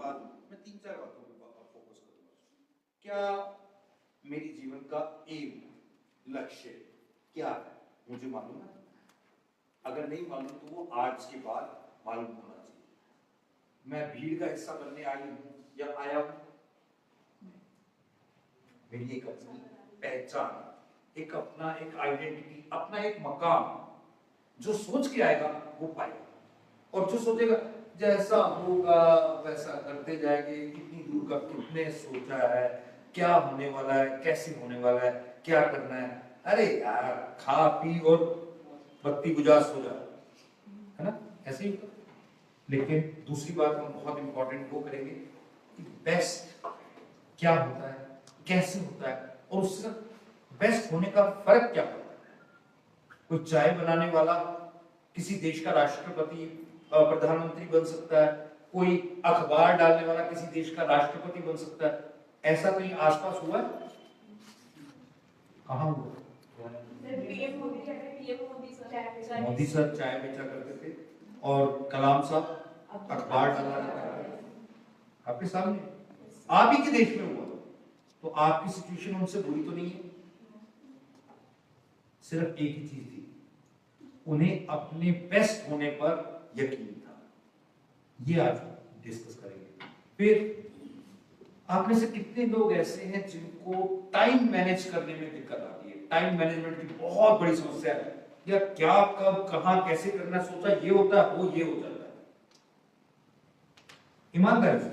बाद मैं 3-4 बातों पर फोकस करूंगा। क्या मेरी जीवन का एम, लक्ष्य क्या है, मुझे मालूम है? अगर नहीं मालूम तो वो आज के बाद मालूम होना चाहिए। मैं भीड़ का हिस्सा बनने आई हूं या आया हूं? मेरी एक अपनी पहचान, एक अपना एक आइडेंटिटी, अपना एक मकाम, जो सोच के आएगा वो पाएगा। और जो सोचेगा जैसा होगा वैसा करते जाएंगे, कितनी दूर का कितने सोचा है, क्या होने वाला है, कैसे होने वाला है, क्या करना है, अरे यार खा पी और बत्ती बुझा सो जा, है ना, ऐसे ही होता। लेकिन दूसरी बात हम बहुत इंपॉर्टेंट वो करेंगे कि बेस्ट क्या होता है, कैसे होता है, और उससे बेस्ट होने का फर्क क्या पड़ता है। कोई चाय बनाने वाला किसी देश का राष्ट्रपति प्रधानमंत्री बन सकता है, कोई अखबार डालने वाला किसी देश का राष्ट्रपति बन सकता है। ऐसा कहीं आसपास हुआ है? कहाँ हुआ? मोदी सर चाय बेचा करते थे और कलाम साहब अखबार डाला करते थे। आपके सामने आप ही के देश में हुआ, तो आपकी सिचुएशन उनसे बुरी तो नहीं है। सिर्फ एक ही चीज थी, उन्हें अपने बेस्ट होने पर यकीन था। ये आज डिस्कस करेंगे। फिर आप में से कितने लोग ऐसे हैं जिनको टाइम मैनेज करने में दिक्कत आती है? टाइम मैनेजमेंट की बहुत बड़ी समस्या है, या क्या कब कहां कैसे करना, सोचा ये होता है वो ये हो जाता है। ईमानदारी से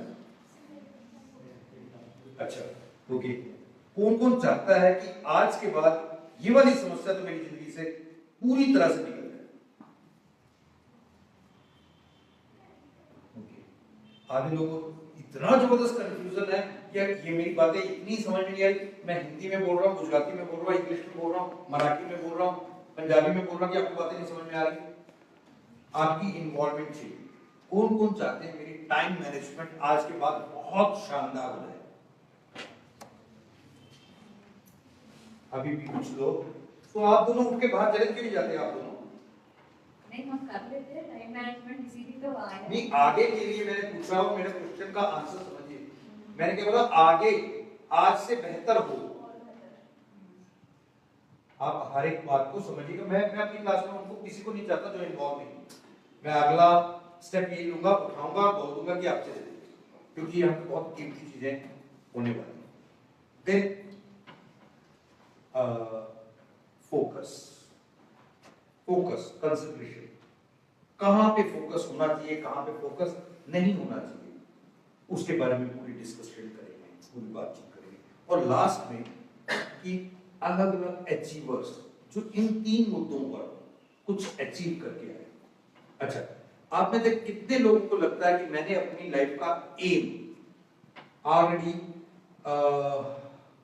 अच्छा, ओके। कौन कौन चाहता है कि आज के बाद ये वाली समस्या तो मेरी जिंदगी से पूरी तरह से निकल जाए? आधे लोगों को इतना जबरदस्त कंफ्यूजन है, या ये मेरी बातें इतनी समझ नहीं आई, मैं हिंदी में बोल रहा हूँ, गुजराती में बोल रहा हूँ, इंग्लिश में बोल रहा हूँ, मराठी में बोल रहा हूँ, पंजाबी में बोल रहा हूँ, कि आपको बातें नहीं समझ में आ रही। आपकी इन्वॉल्वमेंट चाहिए। कौन कौन चाहते हैं मेरी टाइम मैनेजमेंट आज के बाद बहुत शानदार हो जाए? अभी भी कुछ लोग, तो आप दोनों उठ के बाहर चले क्यों नहीं जाते? आप दोनों नहीं, हम कर लेते हैं टाइम मैनेजमेंट, इसीलिए तो आए हैं। नहीं, आगे के लिए मैंने पूछा हूं, मेरे क्वेश्चन का आंसर समझिए। मैंने क्या बोला? आगे, आज से बेहतर हो। आप हर एक बात को समझिएगा। मैं अपनी क्लास में उनको किसी को नहीं चाहता जो इन्वॉल्व नहीं। मैं अगला स्टेप ये लूंगा, उठाऊंगा, बोल दूंगा कि आप चले, क्योंकि यहाँ पे बहुत कीमती चीजें होने वाली। Then focus, focus, concentration. कहां पे फोकस होना चाहिए, कहां पे फोकस नहीं होना चाहिए, उसके बारे में पूरी डिस्कशन करेंगे, पूरी बातचीत करेंगे। और लास्ट में कि अलग अलग अचीवर्स जो इन 3 मुद्दों पर कुछ अचीव करके आए। अच्छा, आप में से कितने लोगों को लगता है कि मैंने अपनी लाइफ का एम ऑलरेडी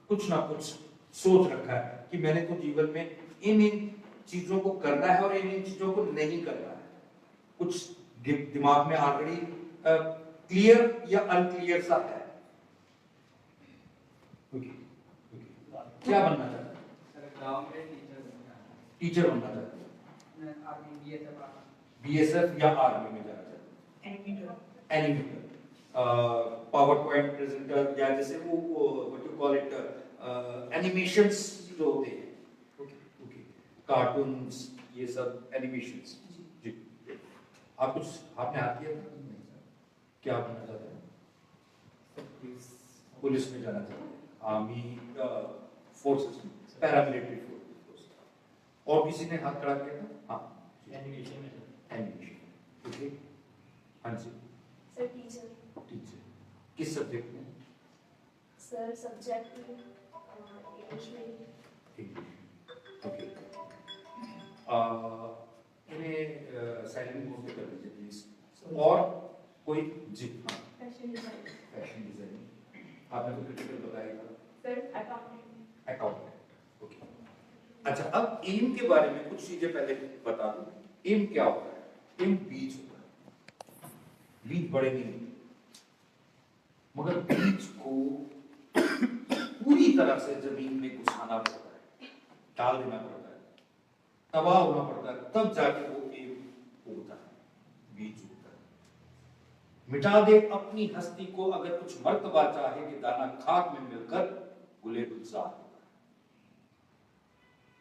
कुछ ना कुछ सोच रखा है कि मैंने तो जीवन में इन चीजों को करना है और इन चीजों को नहीं करना है? कुछ दिमाग में ऑलरेडी क्लियर या अनक्लियर सा है? क्या बनना चाहते हैं? टीचर बनना चाहते हैं? बीएसएफ या आर्मी में जाना चाहते हैं? एनिमेटर, पावर पॉइंट प्रेजेंटर, या जैसे वो what you call it, animations जो होते हैं, ओके, कार्टून्स, ये सब एनिमेशंस। जी, आप कुछ आपने हाथ किया था? क्या बनना चाहते हैं? पुलिस में जाना चाहते हैं, आर्मी फोर्सेस में, पैरामिलिट्री फोर्स। और किसी ने हाथ खड़ा किया था? हाँ, एनिमेशन में। Animation, okay. हाँ जी सर, टीचर। टीचर किस सब्जेक्ट में? सर, सब्जेक्ट इंग्लिश में। ओके। इन्हें साइलेंट मोड पे कर दीजिए प्लीज। और कोई? जी हाँ, फैशन डिजाइनिंग। Fashion designing. आपने तो क्रिटिकल बताया था। Sir, accounting. Accountant, okay. अच्छा, अब एम के बारे में कुछ चीजें पहले बता दूं। एम क्या होता है? एम बीज होता है। बीज बड़े नहीं होते, मगर बीज को पूरी तरह से जमीन में घुसाना पड़ता है, डाल देना पड़ता है, तबाह होना पड़ता है, तब जाके वो एम होता है, बीज होता है। मिटा दे अपनी हस्ती को अगर कुछ मर्तबा चाहे कि दाना खाक में मिलकर गुले गुलजार होगा।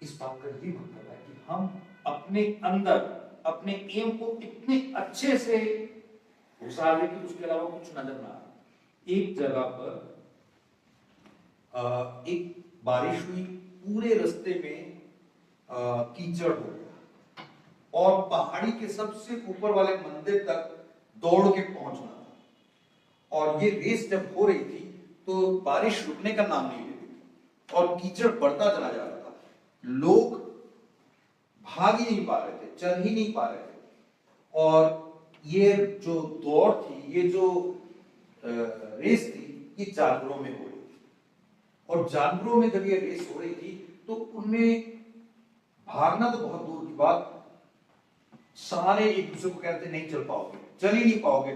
इस बात का यही मतलब है कि हम अपने अंदर अपने एम को इतने अच्छे से घुसा दे कि उसके अलावा कुछ नजर ना आए। एक जगह पर एक बारिश हुई, पूरे रास्ते में कीचड़ हो गया और पहाड़ी के सबसे ऊपर वाले मंदिर तक दौड़ के पहुंचना था। और ये रेस जब हो रही थी तो बारिश रुकने का नाम नहीं ले रही थी और कीचड़ बढ़ता चला जा रहा था। लोग भाग ही नहीं पा रहे थे, चल ही नहीं पा रहे थे। और ये जो दौड़ थी, ये जो रेस थी, ये जानवरों में हो रही थी। और जानवरों में जब ये रेस हो रही थी तो उनमें भागना तो बहुत दूर की बात, सारे एक दूसरे को कहते नहीं चल पाओगे, चल ही नहीं पाओगे,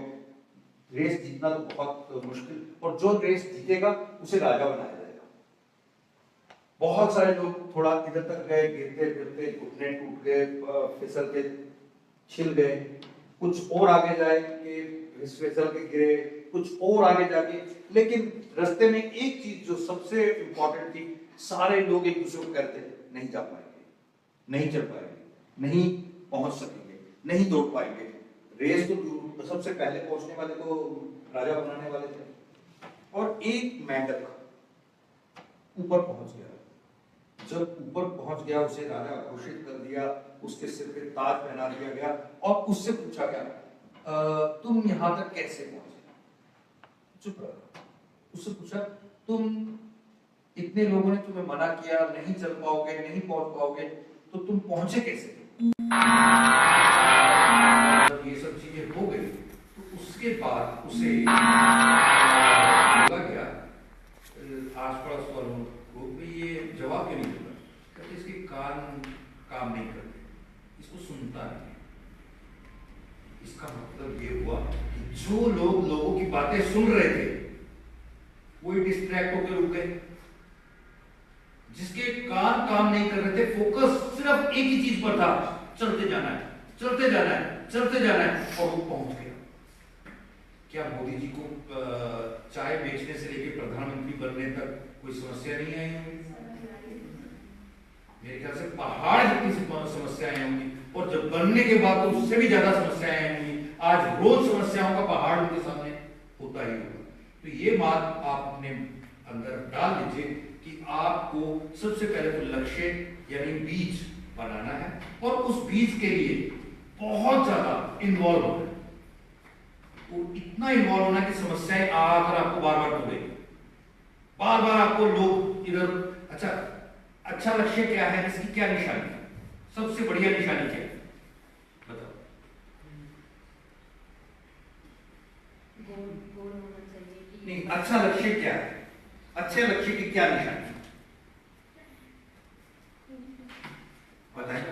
रेस जीतना तो बहुत मुश्किल, और जो रेस जीतेगा उसे राजा बनाया जाएगा। बहुत सारे लोग थोड़ा इधर तक गए, गिरते गिरते घुटने टूट गए, फिसल के छिल गए, कुछ और आगे जाए कि फिसल के गिरे, कुछ और आगे जाके, लेकिन रास्ते में एक चीज जो सबसे इंपॉर्टेंट थी, सारे लोग एक दूसरे को कहते नहीं जा पाएंगे, नहीं चल पाएंगे, नहीं पहुंच सकेंगे, नहीं दौड़ पाएंगे। रेस तो सबसे पहले पहुंचने वाले तो राजा बनाने वाले थे। और एक मेंढक ऊपर पहुंच गया। जब ऊपर पहुंच गया उसे राजा घोषित कर दिया, उसके सिर पे ताज पहना दिया गया और उससे पूछा गया तुम यहां तक कैसे पहुंचे? चुप रहा। उससे पूछा तुम, इतने लोगों ने तुम्हें मना किया, नहीं चल पाओगे, नहीं पहुंच पाओगे, तो तुम पहुंचे कैसे? जब ये सब चीजें हो गई तो उसके बाद उसे बोला गया आस पड़ोस वालों को, ये जवाब क्यों नहीं देता? कहते इसके कान काम नहीं करते, इसको सुनता नहीं। इसका मतलब ये हुआ कि जो लोग लोगों की बातें सुन रहे थे वो डिस्ट्रैक्ट होकर रुक गए। जिसके कान काम नहीं कर रहे थे, फोकस सिर्फ एक ही चीज पर था, चलते जाना है, चलते जाना है, चलते जाना है, और वो पहुंच गया। क्या मोदी जी को चाय बेचने से लेकर प्रधानमंत्री बनने तक कोई समस्या नहीं आई होगी? मेरे ख्याल से पहाड़ जितनी समस्याएं होंगी, और जब बनने के बाद तो उससे भी ज्यादा समस्याएं होंगी। आज रोज समस्याओं का पहाड़ उनके सामने होता ही होगा। तो ये बात आप अपने अंदर डाल लीजिए कि आपको सबसे पहले तो लक्ष्य यानी बीज बनाना है, और उस बीज के लिए बहुत ज्यादा इन्वॉल्व होना है। तो इतना इन्वॉल्व होना कि समस्याएं आकर आपको बार बार टूटे, बार बार आपको लोग इधर। अच्छा लक्ष्य क्या है, इसकी क्या निशानी है? सबसे बढ़िया निशानी क्या है बताओ? गोल होना चाहिए। नहीं, अच्छा लक्ष्य क्या है? अच्छे लक्ष्य की क्या निशानी है बताएं?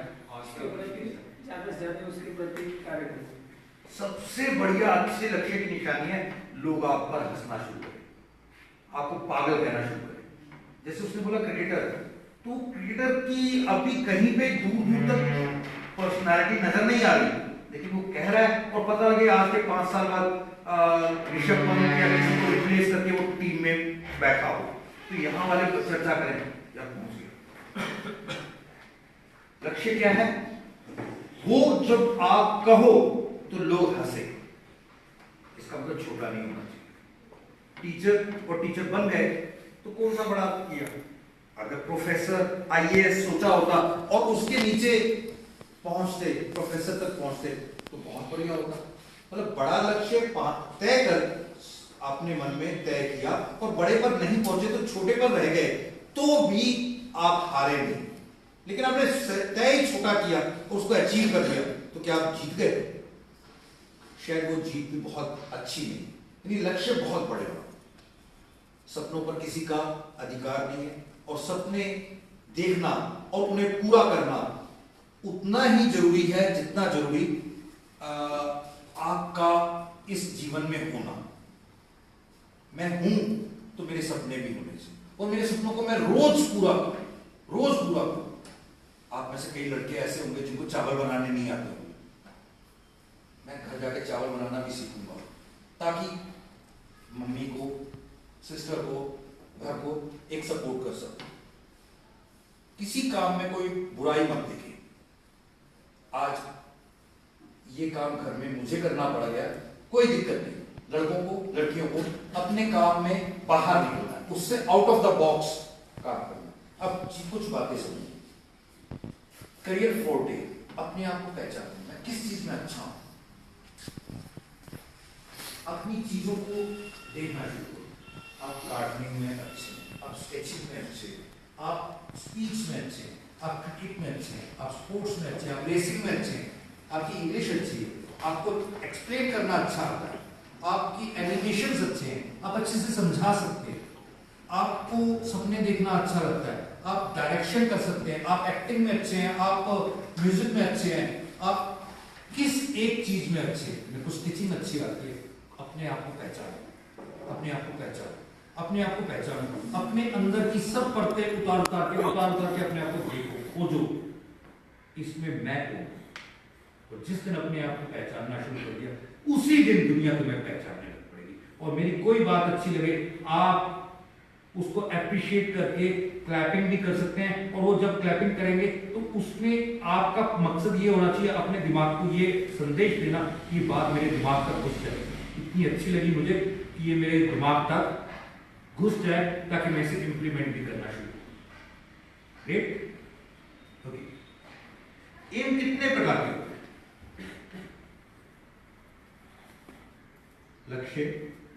ज्यादा से ज्यादा उसके प्रति कार्य करें। सबसे बढ़िया अच्छे लक्ष्य की निशानी है लोग आप पर हंसना शुरू करें, आपको पागल कहना शुरू करें। जैसे उसने बोला क्रिकेटर, तो क्रिकेटर की अभी कहीं पे दूर दूर तक पर्सनालिटी नजर नहीं आ रही, लेकिन वो कह रहा है, और पता लगे आज के 5 साल बाद ऋषभ पंत या किसी को रिप्लेस करके वो टीम में बैठा हो, तो यहाँ वाले चर्चा करें या पहुंच गया। लक्ष्य क्या है? वो जब आप कहो तो लोग हंसे, इसका मतलब छोटा नहीं होना चाहिए। टीचर और टीचर बन गए तो कौन सा बड़ा किया? अगर प्रोफेसर आईएएस सोचा होता और उसके नीचे पहुंचते, प्रोफेसर तक पहुंचते, तो बहुत बढ़िया होता। मतलब बड़ा लक्ष्य तय कर आपने मन में तय किया और बड़े पर नहीं पहुंचे तो छोटे पर रह गए, तो भी आप हारे नहीं। लेकिन आपने तय ही छोटा किया और उसको अचीव कर दिया, तो क्या आप जीत गए? शायद वो जीत भी बहुत अच्छी नहीं। यानी लक्ष्य बहुत बड़े हो, सपनों पर किसी का अधिकार नहीं है, और सपने देखना और उन्हें पूरा करना उतना ही जरूरी है जितना जरूरी आपका इस जीवन में होना। मैं हूं तो मेरे सपने भी होने चाहिए, और मेरे सपनों को मैं रोज पूरा करूं, रोज पूरा करूं। आप में से कई लड़के ऐसे होंगे जिनको चावल बनाने नहीं आते होंगे। मैं घर जाके चावल बनाना भी सीखूंगा, ताकि मम्मी को, सिस्टर को, घर को एक सपोर्ट कर सको। किसी काम में कोई बुराई मत देखे। आज ये काम घर में मुझे करना पड़ गया, कोई दिक्कत नहीं। लड़कों को, लड़कियों को अपने काम में बाहर निकलना है, उससे आउट ऑफ द बॉक्स काम करना। अब कुछ बातें सुनिए। करियर फोर्टे, अपने आप को पहचानना, मैं किस चीज में अच्छा हूं। अपनी चीजों को देखना शुरू करो। आप गार्डनिंग में अच्छे हैं, आप स्केचिंग में अच्छे हैं, आप स्पीच में अच्छे हैं, आप क्रिकेट में अच्छे हैं, आप स्पोर्ट्स में अच्छे हैं, आप रेसिंग में अच्छे हैं, आपकी इंग्लिश अच्छी है, आपको एक्सप्लेन करना अच्छा आता है, आपकी एनिमेशंस अच्छे हैं, आप अच्छे से समझा सकते हैं, आपको सपने देखना अच्छा लगता है, आप डायरेक्शन कर सकते हैं, आप एक्टिंग में अच्छे हैं, आप म्यूजिक में अच्छे हैं, आप किस एक चीज में अच्छे हैं। मेरे को स्टिचिंग अच्छी आती है। अपने आप को पहचानो, अपने आप को पहचानो, अपने आप को पहचानो। अपने अंदर की सब परतें उतार उतार के अपने आप को देखो, खोजो, इसमें मैं हूं। और जिस दिन अपने आप को पहचानना शुरू कर दिया, उसी दिन दुनिया तुम्हें पहचानने लग पड़ेगी। और मेरी कोई बात अच्छी लगे, आप उसको अप्रिशिएट करके क्लैपिंग भी कर सकते हैं। और वो जब क्लैपिंग करेंगे तो उसमें आपका मकसद ये होना चाहिए, अपने दिमाग को ये संदेश देना कि ये बात मेरे दिमाग तक घुस जाए, इतनी अच्छी लगी मुझे कि ये मेरे दिमाग तक घुस जाए, ताकि मैं इसे इंप्लीमेंट भी करना शुरू करूं। ग्रेट। ओके, एम कितने प्रकार के होते हैं? लक्ष्य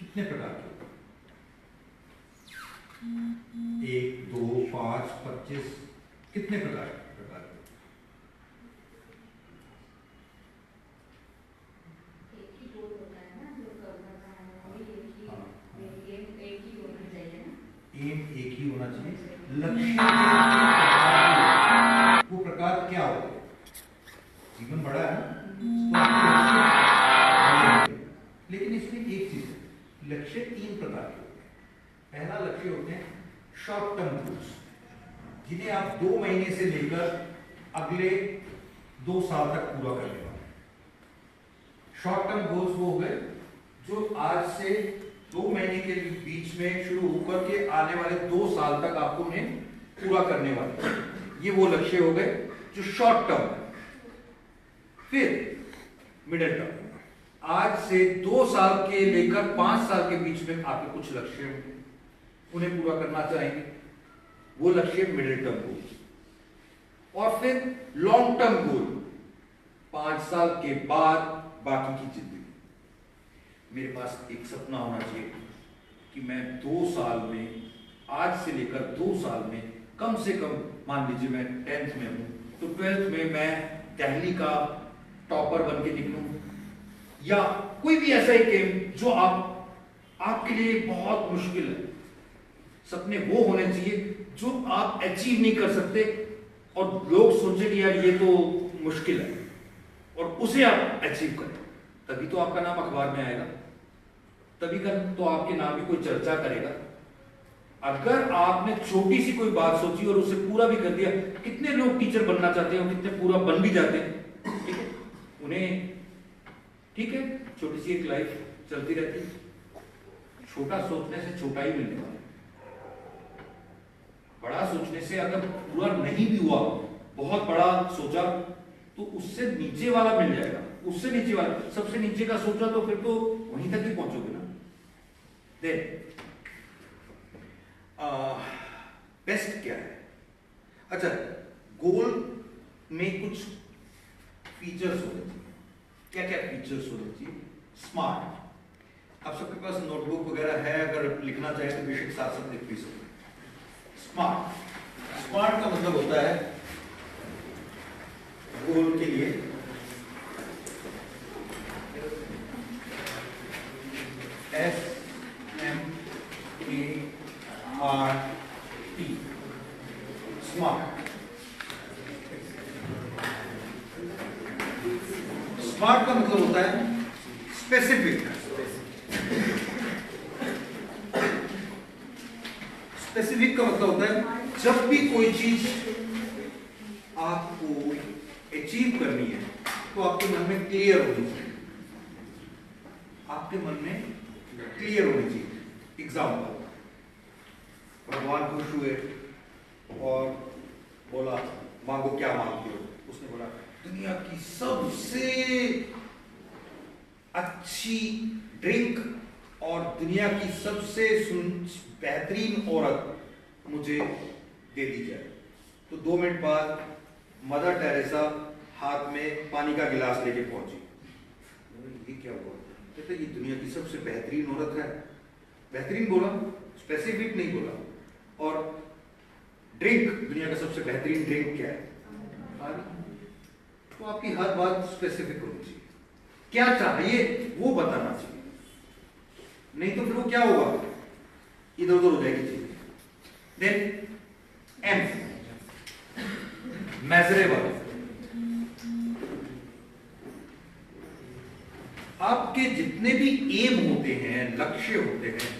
कितने प्रकार के? 1, 2, 5, 25, कितने प्रकार के? एक ही गोल होता है ना जो करना है, वही एक ही होना चाहिए ना। एम एक ही होना चाहिए। लक्ष्य वो प्रकार क्या होते हैं? जीवन बड़ा है ना, लेकिन इसमें एक चीज है, लक्ष्य 3 प्रकार के होते हैं। पहला लक्ष्य होते हैं शॉर्ट टर्म गोल्स, जिन्हें आप 2 महीने से लेकर अगले 2 साल तक पूरा करने वाले। शॉर्ट टर्म गोल्स वो हो गए जो आज से 2 महीने के बीच में शुरू होकर के आने वाले 2 साल तक आपको उन्हें पूरा करने वाले। ये वो लक्ष्य हो गए जो शॉर्ट टर्म है। फिर मिडिल टर्म, आज से 2 साल के लेकर 5 साल के बीच में आपके कुछ लक्ष्य होंगे, उन्हें पूरा करना चाहेंगे, वो लक्ष्य मिडिल टर्म गोल। और फिर लॉन्ग टर्म गोल, 5 साल के बाद बाकी की जिंदगी। मेरे पास एक सपना होना चाहिए कि मैं 2 साल में, आज से लेकर 2 साल में कम से कम, मान लीजिए मैं 10th में हूं तो 12th में मैं दिल्ली का टॉपर बन के निकलूं, या कोई भी ऐसा एक गेम जो आपके लिए बहुत मुश्किल है। सपने वो होने चाहिए जो आप अचीव नहीं कर सकते और लोग सोचे कि यार ये तो मुश्किल है, और उसे आप अचीव करें, तभी तो आपका नाम अखबार में आएगा, तभी तो आपके नाम की कोई चर्चा करेगा। अगर आपने छोटी सी कोई बात सोची और उसे पूरा भी कर दिया, कितने लोग टीचर बनना चाहते हैं और कितने पूरा बन भी जाते हैं, ठीक है, उन्हें ठीक है, छोटी सी एक लाइफ चलती रहती है। छोटा सोचने से छोटा ही मिलने वाला, बड़ा सोचने से अगर पूरा नहीं भी हुआ, बहुत बड़ा सोचा तो उससे नीचे वाला मिल जाएगा, उससे नीचे वाला, सबसे नीचे का सोचा तो फिर तो वहीं तक ही पहुंचोगे ना। बेस्ट क्या है? अच्छा, गोल में कुछ फीचर्स होने चाहिए। क्या क्या फीचर्स होने चाहिए? स्मार्ट, आप सबके पास नोटबुक वगैरह है, अगर लिखना चाहे तो बेशक साथ साथ लिख भी सकते। स्मार्ट का मतलब होता है गोल के लिए SMART, स्मार्ट। स्मार्ट का मतलब होता है स्पेसिफिक। स्पेसिफिक का मतलब होता है जब भी कोई चीज आपको अचीव करनी है तो आपके मन में क्लियर होनी चाहिए, आपके मन में क्लियर होनी चाहिए। एग्जाम्पल, भगवान खुश हुए और बोला मांगो क्या मांगते हो। उसने बोला दुनिया की सबसे अच्छी ड्रिंक और दुनिया की सबसे बेहतरीन औरत मुझे दे दी जाए। तो 2 मिनट बाद मदर टेरेसा हाथ में पानी का गिलास लेके पहुंची। ये क्या हुआ? कहते ये दुनिया की सबसे बेहतरीन औरत है। बेहतरीन बोला, स्पेसिफिक नहीं बोला। और ड्रिंक, दुनिया का सबसे बेहतरीन ड्रिंक क्या है? पानी। तो आपकी हर बात स्पेसिफिक होनी चाहिए, क्या चाहिए वो बताना चाहिए, नहीं तो फिर वो क्या होगा, इधर उधर हो जाएगी चीज। Then M, measurable. आपके जितने भी एम होते हैं, लक्ष्य होते हैं,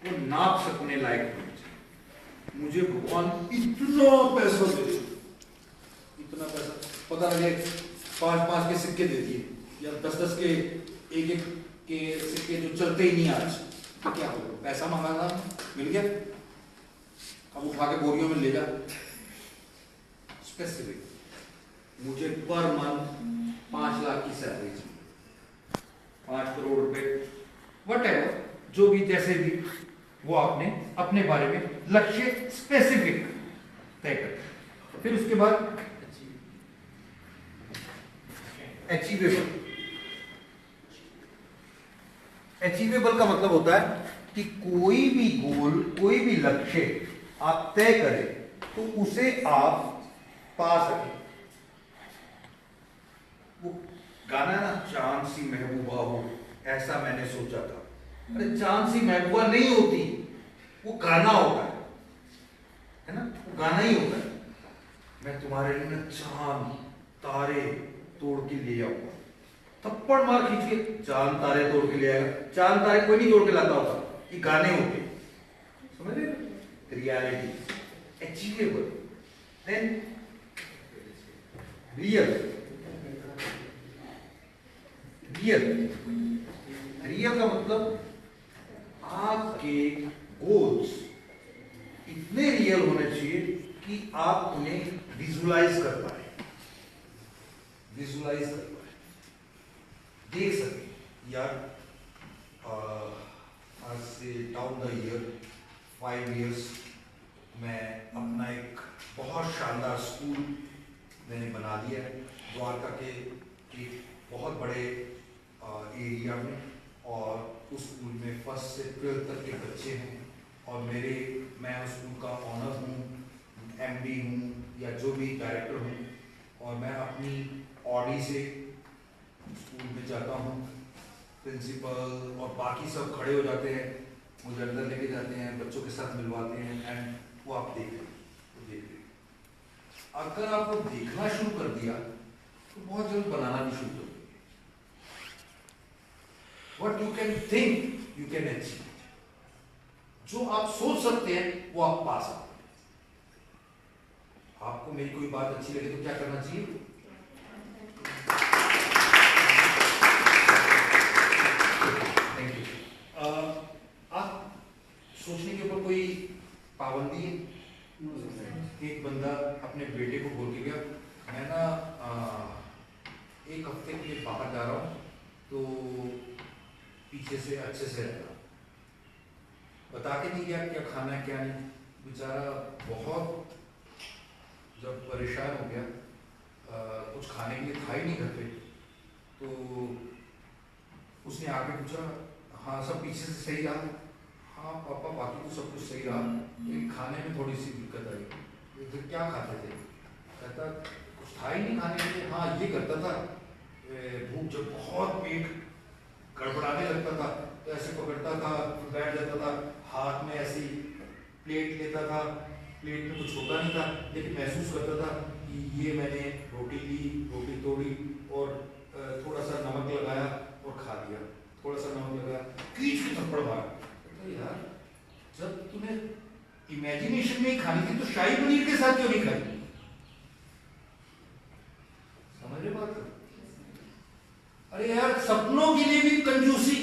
वो नाप सकने लायक होने चाहिए। मुझे भगवान इतना पैसा दे, इतना पैसा, पता लगे 5-5 के सिक्के दे दिए या 10-10 के, एक के सिक्के जो चलते ही नहीं आज, तो क्या होगा? पैसा मांगा था, मिल गया, अब उठा के बोरियों में ले जा। स्पेसिफिक, मुझे पर मंथ 5 लाख की सैलरी चाहिए, 5 करोड़ रुपए, व्हाटएवर, जो भी जैसे भी, वो आपने अपने बारे में लक्ष्य स्पेसिफिक तय कर। फिर उसके बाद अचीवेबल। अचीवेबल का मतलब होता है कि कोई भी गोल, कोई भी लक्ष्य आप तय करें तो उसे आप पा सकें। वो गाना है ना, चांद सी महबूबा हो ऐसा मैंने सोचा था। अरे चांद सी महबूबा नहीं होती, वो गाना होता है ना, वो गाना ही होता है। मैं तुम्हारे लिए ना चांद तारे तोड़ के ले आऊंगा, थप्पड़ मार खींच के चांद तारे तोड़ के ले आएगा। चांद तारे कोई नहीं तोड़ के लाता होगा, ये गाने होते, समझ रहे? Reality, achievable. Then real. Real, real का मतलब आपके गोल्स इतने रियल होने चाहिए कि आप उन्हें विजुलाइज कर पाए, विजुलाइज कर पाए, देख सके। यार आज से डाउन द ईयर 5 इयर्स मैं अपना एक बहुत शानदार स्कूल मैंने बना लिया है द्वारका के एक बहुत बड़े एरिया में, और उस स्कूल में 1st से 12th तक के बच्चे हैं, और मैं उस स्कूल का ऑनर हूँ, MD हूँ या जो भी डायरेक्टर हूँ, और मैं अपनी ऑडी से स्कूल में जाता हूँ। प्रिंसिपल और बाकी सब खड़े हो जाते हैं, मुझे अंदर लेके जाते हैं, बच्चों के साथ मिलवाते हैं, एंड वो आप देख रहे। अगर आप देखना शुरू कर दिया तो बहुत जल्द बनाना भी शुरू कर देंगे। What you can think, you can achieve. जो आप सोच सकते हैं वो आप पा सकते हैं। आपको मेरी कोई बात अच्छी लगे तो क्या करना चाहिए? Thank you. आप सोचने के ऊपर कोई पाबंदी है? एक बंदा अपने बेटे को बोल के गया, मैं ना 1 हफ्ते के लिए बाहर जा रहा हूँ, तो पीछे से अच्छे से रहना। बता के नहीं गया क्या खाना है क्या नहीं। बेचारा बहुत जब परेशान हो गया, कुछ खाने के लिए था ही नहीं घर पे, तो उसने आके पूछा, हाँ सब पीछे से सही रहा? हाँ पापा बाकी तो सब कुछ सही रहा, लेकिन खाने में थोड़ी सी दिक्कत आई। तो क्या खाते थे? कहता कुछ था ही नहीं खाने के लिए। हाँ ये करता था, भूख जब बहुत पेट गड़बड़ाने लगता था तो ऐसे पकड़ता था, बैठ जाता था, हाथ में ऐसी प्लेट लेता था, प्लेट में कुछ होता नहीं था, लेकिन महसूस करता था कि ये मैंने रोटी ली, रोटी तोड़ी और थोड़ा सा नमक लगाया और खा लिया, थोड़ा सा नमक लगाया, खींच के थप्पड़ मारा। तो यार जब तूने इमेजिनेशन में ही खानी थी तो शाही पनीर के साथ क्यों नहीं खाई? समझ रहे बात? अरे यार सपनों के लिए भी कंजूसी,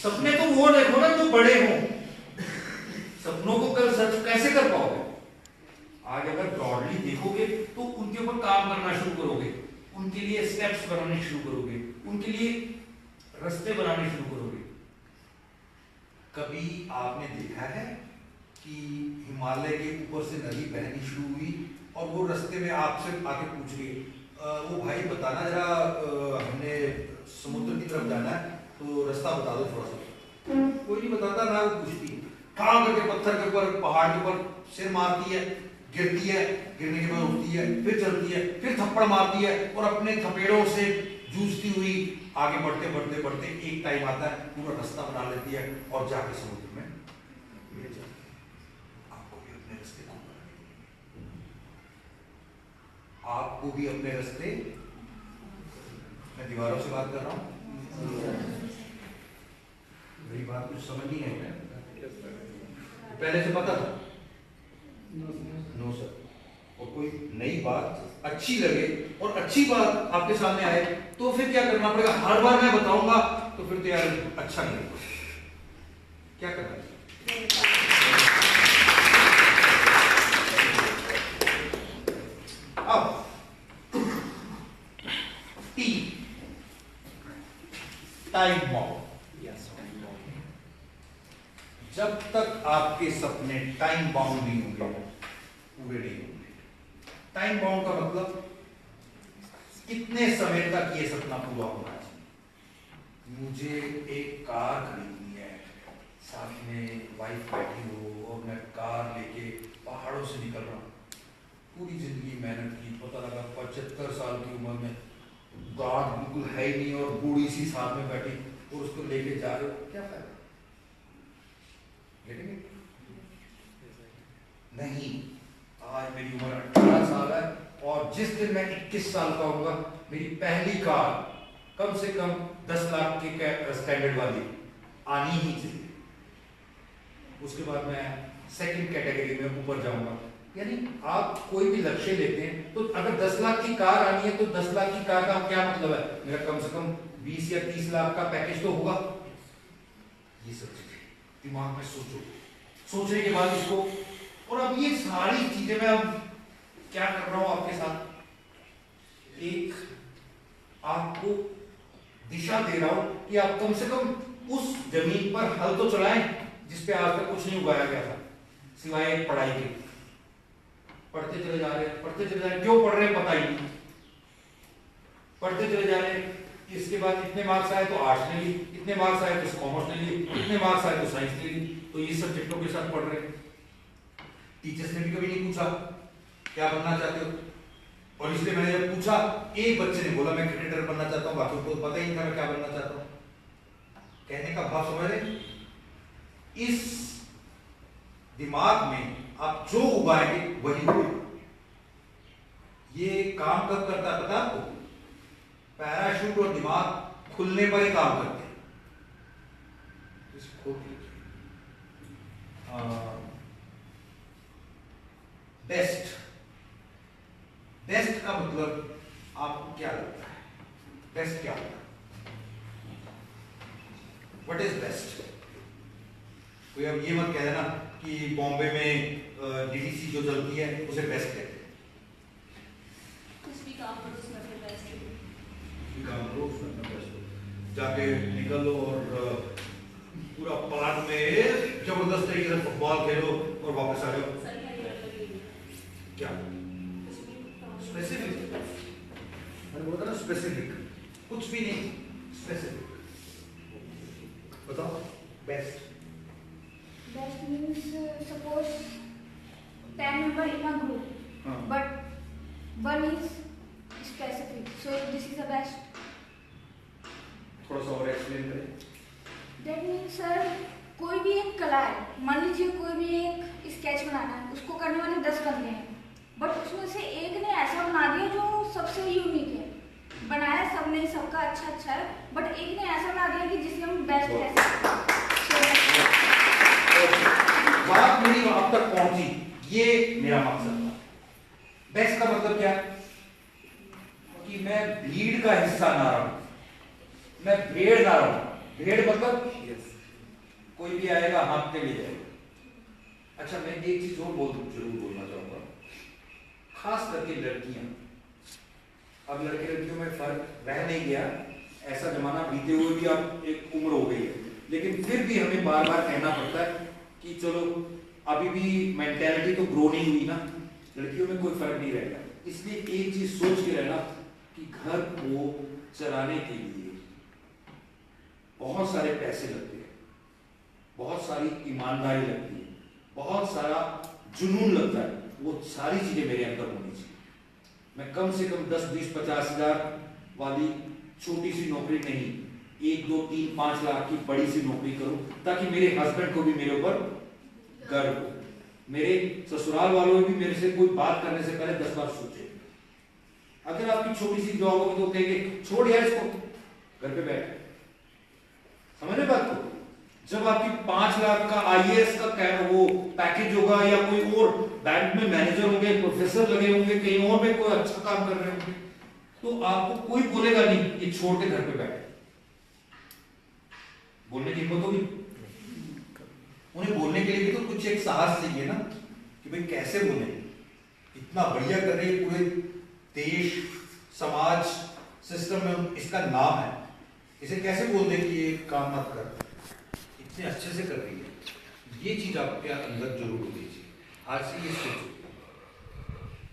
सपने तो वो देखो ना जो बड़े हों। सपनों को कल सच कैसे कर पाओगे? आज अगर ब्रॉडली देखोगे तो उनके ऊपर काम करना शुरू करोगे, उनके लिए स्टेप्स बनाने शुरू करोगे, उनके लिए रास्ते बनाने शुरू करोगे। कभी आपने देखा है कि हिमालय के ऊपर से नदी बहनी शुरू हुई और वो रास्ते में आपसे आके पूछ रही वो भाई बताना जरा, हमने समुद्र की तरफ जाना है तो रास्ता बता दो थोड़ा सा। कोई नहीं बताता ना, वो पूछती कहाँ करके पत्थर के ऊपर पहाड़ के ऊपर सिर मारती है, गिरती है, गिरने के बाद उठती है, फिर चलती है, फिर थप्पड़ मारती है और अपने थपेड़ों से जूझती हुई आगे बढ़ते बढ़ते बढ़ते एक टाइम आता है पूरा रास्ता बना लेती है और जाके समुद्र में गिर जाती है। आपको भी अपने रास्ते को आपको भी अपने रास्ते, मैं दीवारों से बात कर रहा हूँ, मेरी बात कुछ समझ नहीं आई है? पहले से पता था? No sir. और कोई नई बात अच्छी लगे और अच्छी बात आपके सामने आए तो फिर क्या करना पड़ेगा? हर बार मैं बताऊंगा तो फिर तो यार अच्छा नहीं होगा। क्या करना है? अब टाइम बॉम्ब। जब तक आपके सपने टाइम बाउंड नहीं होंगे पूरे नहीं होंगे। टाइम बाउंड का मतलब कितने समय तक ये सपना पूरा होना चाहिए। मुझे एक कार खरीदनी है, साथ में वाइफ बैठी हो और मैं कार लेके पहाड़ों से निकल रहा हूँ। पूरी जिंदगी मेहनत की, पता लगा 75 साल की उम्र में गार्ड बिल्कुल है ही नहीं और बूढ़ी सी साथ में बैठी और उसको लेके जा रहे हो, क्या फायदा? नहीं। आज मेरी उम्र 18 साल है और जिस दिन मैं 21 साल का होऊंगा मेरी पहली कार कम से कम 10 लाख के स्टैंडर्ड वाली आनी ही चाहिए। उसके बाद मैं सेकंड कैटेगरी में ऊपर जाऊंगा। यानी आप कोई भी लक्ष्य लेते हैं तो अगर 10 लाख की कार आनी है तो 10 लाख की कार का क्या मतलब है? मेरा कम से कम 20 या 30 लाख का पैकेज तो होगा। ये सब चीजें दिमाग में सोचो, सोचने के बाद इसको, और अब ये सारी चीजें मैं अब क्या कर रहा हूं आपके साथ, एक आपको दिशा दे रहा हूं कि आप कम से कम उस जमीन पर हल तो चलाएं जिस पे आज तक कुछ नहीं उगाया गया था सिवाय एक पढ़ाई के। पढ़ते चले जा रहे हैं, पढ़ते चले जा रहे हैं, क्यों पढ़ रहे हैं पता ही नहीं, पढ़ते चले जा रहे हैं। इसके बाद इतने मार्क्स आए तो आर्ट्स ले ली, इतने मार्क्स आए तो कॉमर्स ले ली, इतने मार्क्स आए तो साइंस ले ली, तो ये सब्जेक्टों के साथ पढ़ रहे हैं। टीचर्स ने भी कभी नहीं पूछा क्या बनना चाहते हो, और इसलिए मैंने जब पूछा एक बच्चे ने बोला मैं क्रिकेटर बनना चाहता हूँ, बाकी को पता ही नहीं था मैं क्या बनना चाहता हूँ। कहने का भाव समझ रहे? इस दिमाग में आप जो उगाएंगे वही होगा। ये काम कब करता है पता आपको? पैराशूट और दिमाग खुलने पर ही काम करते हैं। इसको बेस्ट, बेस्ट का मतलब आपको क्या लगता है? बेस्ट क्या होता है? What is best? कोई अब ये मत कह देना कि बॉम्बे में डीटीसी जो चलती है उसे बेस्ट कहते हैं। कुछ भी काम करो उसमें फिर बेस्ट हो। काम करो उसमें बेस्ट, जाके निकलो और पूरा पार्क में जबरदस्त तरीके से फुटबॉल खेलो और वापस आ जाओ। क्या स्पेसिफिक? मैंने बोला था ना स्पेसिफिक, कुछ भी नहीं, स्पेसिफिक बताओ। Best Best means suppose 10 member in a group, but one is specific. So this is the best. थोड़ा सा और एक्सप्लेन करें। That means sir, कोई भी एक कला है, मान लीजिए कोई भी एक स्केच बनाना है, उसको करने वाले 10 बंदे हैं, बट उसमें से एक ने ऐसा बना दिया जो सबसे यूनिक है। बनाया सबने, सबका अच्छा है, बट एक ने ऐसा बना दिया कि जिसे हम बेस्ट कह सकते हैं। बात मेरी आप तक पहुंची, ये मेरा मकसद था। बेस्ट का मतलब क्या? कि मैं भीड़ का हिस्सा ना रहूं, मैं भेड़ ना रहूं। भेड़ मतलब कोई भी आएगा हाँकते ले जाएगा। अच्छा, मैं एक चीज और जरूर बोलना चाहूंगा, खास करके लड़कियां। अब लड़के लड़कियों में फर्क रह नहीं गया, ऐसा जमाना बीते हुए भी अब एक उम्र हो गई है, लेकिन फिर भी हमें बार बार कहना पड़ता है कि चलो अभी भी मेंटेलिटी तो ग्रो नहीं हुई ना, लड़कियों में कोई फर्क नहीं रहेगा। इसलिए एक चीज सोच के रहना कि घर को चलाने के लिए बहुत सारे पैसे लगते हैं, बहुत सारी ईमानदारी लगती है, बहुत सारा जुनून लगता है। वो सारी चीजें मेरे अंदर होनी चाहिए। मैं कम से कम 10, 20, 50 हजार वाली छोटी सी नौकरी नहीं, 1, 2, 3, 5 लाख की बड़ी सी नौकरी करूं, ताकि मेरे हस्बैंड को भी मेरे ऊपर गर्व हो, मेरे ससुराल वालों भी मेरे से कोई बात करने से पहले 10 बार सोचे। अगर आपकी छोटी सी जॉब होगी तो कहेंगे छोड़ यार इसको, घर पे बैठ। समझ रहे बात को? जब आपकी 5 लाख का IAS का वो पैकेज होगा, या कोई और बैंक में मैनेजर होंगे, प्रोफेसर लगे होंगे, कहीं और में कोई अच्छा काम कर रहे होंगे, तो आपको कोई बोलेगा नहीं ये छोड़ के घर पे बैठे। बोलने की हिम्मत होगी? उन्हें बोलने के लिए भी तो कुछ एक साहस चाहिए ना, कि भाई कैसे बोले, इतना बढ़िया कर रही है, पूरे देश समाज सिस्टम में इसका नाम है, इसे कैसे बोल दे कि ये काम मत कर, इतने अच्छे से कर रही है। ये चीज आपके अंदर जरूर होनी चाहिए। आज से ये सोचो,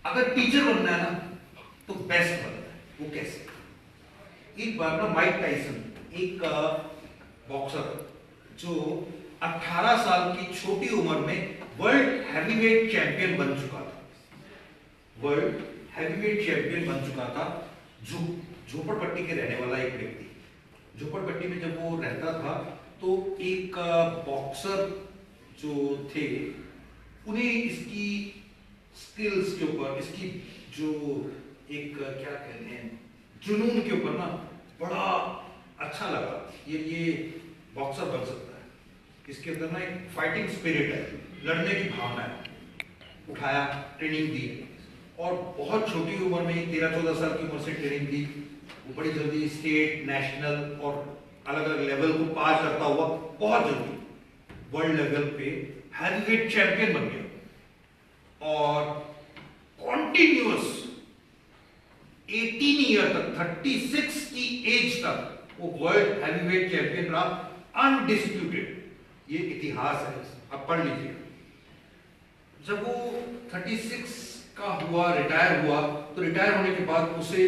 अगर टीचर बनना है ना तो बेस्ट बनना है। वो कैसे? एक बार ना माइक टाइसन, एक बॉक्सर जो 18 साल की छोटी उम्र में वर्ल्ड हैवीवेट चैंपियन बन चुका था, वर्ल्ड हैवीवेट चैंपियन बन चुका था, झोपड़पट्टी के रहने वाला एक व्यक्ति। झोपड़पट्टी में जब वो रहता था तो एक बॉक्सर जो थे, उन्हें इसकी स्किल्स के ऊपर, इसकी जो एक क्या कहते हैं जुनून के ऊपर ना बड़ा अच्छा लगा, ये बॉक्सर बन सकता है, इसके अंदर ना एक फाइटिंग स्पिरिट है, लड़ने की भावना है। उठाया, ट्रेनिंग दी, और बहुत छोटी उम्र में 13-14 साल की उम्र से ट्रेनिंग दी। वो बड़ी जल्दी स्टेट, नेशनल और अलग अलग लेवल को पार करता हुआ बहुत जल्दी वर्ल्ड लेवल पे हैवीवेट चैंपियन बन गया, और कॉन्टिन्यूअस 18 ईयर तक, 36 की एज तक वो वर्ल्ड हैवीवेट चैंपियन रहा, अनडिस्प्यूटेड। ये इतिहास है, आप पढ़ लीजिए। जब वो 36 का हुआ, रिटायर हुआ, तो रिटायर होने के बाद उसे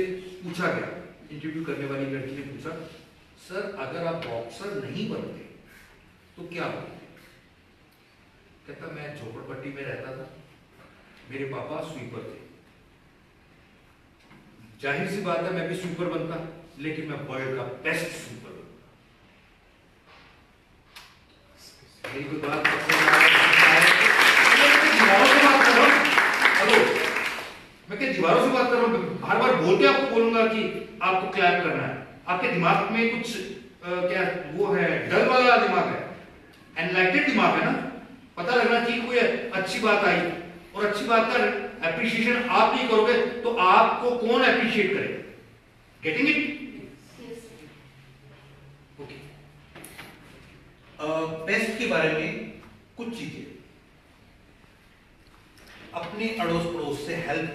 पूछा गया, इंटरव्यू करने वाली लड़की ने पूछा, सर अगर आप बॉक्सर नहीं बनते तो क्या बनते? कहता मैं झोपड़पट्टी में रहता था, मेरे पापा स्वीपर थे, जाहिर सी बात है मैं भी स्वीपर बनता, लेकिन मैं वर्ल्ड का बेस्ट स्वीपर बनता। मेरी कोई बात दीवारों से बात कर रहा हूं, हेलो, मैं क्या दीवारों से बात कर रहा हूं? बार बार बोल के आपको बोलूंगा कि आपको क्लैप करना है। आपके दिमाग में कुछ क्या वो है, डल वाला दिमाग है, एनलाइटेड दिमाग है ना, पता लगना चाहिए कोई अच्छी बात आई, और अच्छी बात का एप्रिशिएशन आप नहीं करोगे तो आपको कौन एप्रिशिएट करेगा? Getting it? ओके। बेस्ट के बारे में कुछ चीजें, अपने अड़ोस पड़ोस से हेल्प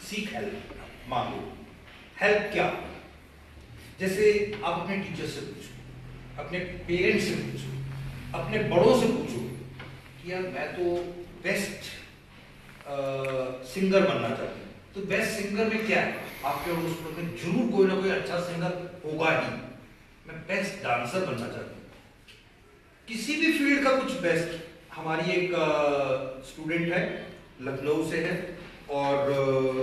सीख हेल्प मांगो। हेल्प क्या? जैसे आप अपने टीचर से पूछो, अपने पेरेंट्स से पूछो, अपने बड़ों से पूछो कि यार मैं तो बेस्ट सिंगर बनना चाहता हूँ, तो बेस्ट सिंगर में क्या है? आपके अड़ोस पड़ोस में जरूर कोई ना कोई अच्छा सिंगर होगा ही। मैं बेस्ट डांसर बनना चाहता हूँ, किसी भी फील्ड का कुछ बेस्ट। हमारी एक स्टूडेंट है, लखनऊ से है, और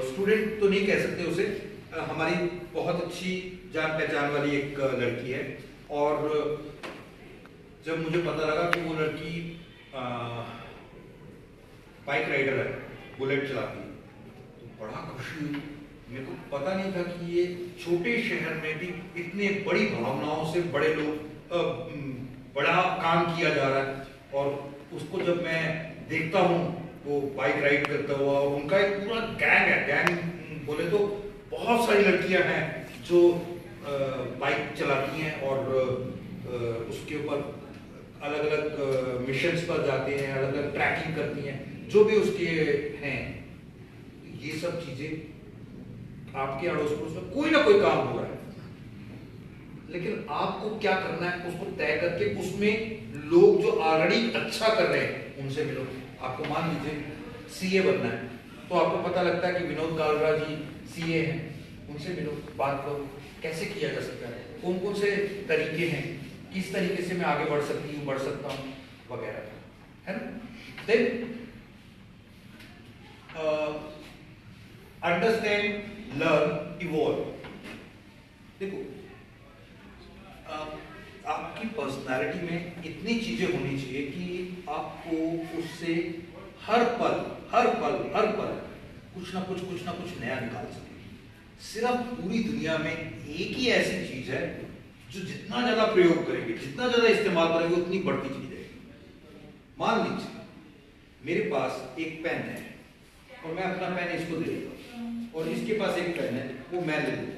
स्टूडेंट तो नहीं कह सकते उसे, हमारी बहुत अच्छी जान पहचान वाली एक लड़की है। और जब मुझे पता लगा कि वो लड़की बाइक राइडर है, बुलेट चलाती है, तो बड़ा खुशी हुई। मेरे को पता नहीं था कि ये छोटे शहर में भी इतने बड़ी भावनाओं से बड़े लोग बड़ा काम किया जा रहा है। और उसको जब मैं देखता हूँ वो बाइक राइड करता हुआ, और उनका एक पूरा गैंग है, गैंग बोले तो बहुत सारी लड़कियां हैं जो बाइक चलाती हैं और उसके ऊपर अलग अलग मिशंस पर जाते हैं, अलग अलग ट्रैकिंग करती हैं, जो भी उसके हैं, ये सब चीजें आपके अड़ोस पड़ोस में कोई ना कोई काम हो रहा है, लेकिन आपको क्या करना है उसको तय करके उसमें लोग जो ऑलरेडी अच्छा कर रहे हैं उनसे मिलो। आपको मान लीजिए सीए बनना है, तो आपको पता लगता है कि विनोद कालरा जी सीए हैं, उनसे मिलो, बात करो कैसे किया जा सकता है, कौन कौन से तरीके हैं, किस तरीके से मैं आगे बढ़ सकता हूँ वगैरह, है ना। Then understand, learn, evolve. देखो आपकी पर्सनालिटी में इतनी चीजें होनी चाहिए कि आपको उससे हर पल कुछ ना कुछ नया निकाल सके। सिर्फ पूरी दुनिया में एक ही ऐसी चीज है जो जितना ज्यादा प्रयोग करेंगे, जितना ज्यादा इस्तेमाल करेंगे, उतनी बढ़ती चली जाएगी। मान लीजिए मेरे पास एक पेन है और मैं अपना पेन इसको दे देता हूं, और इसके पास एक पेन है वो मैं ले लेता हूं।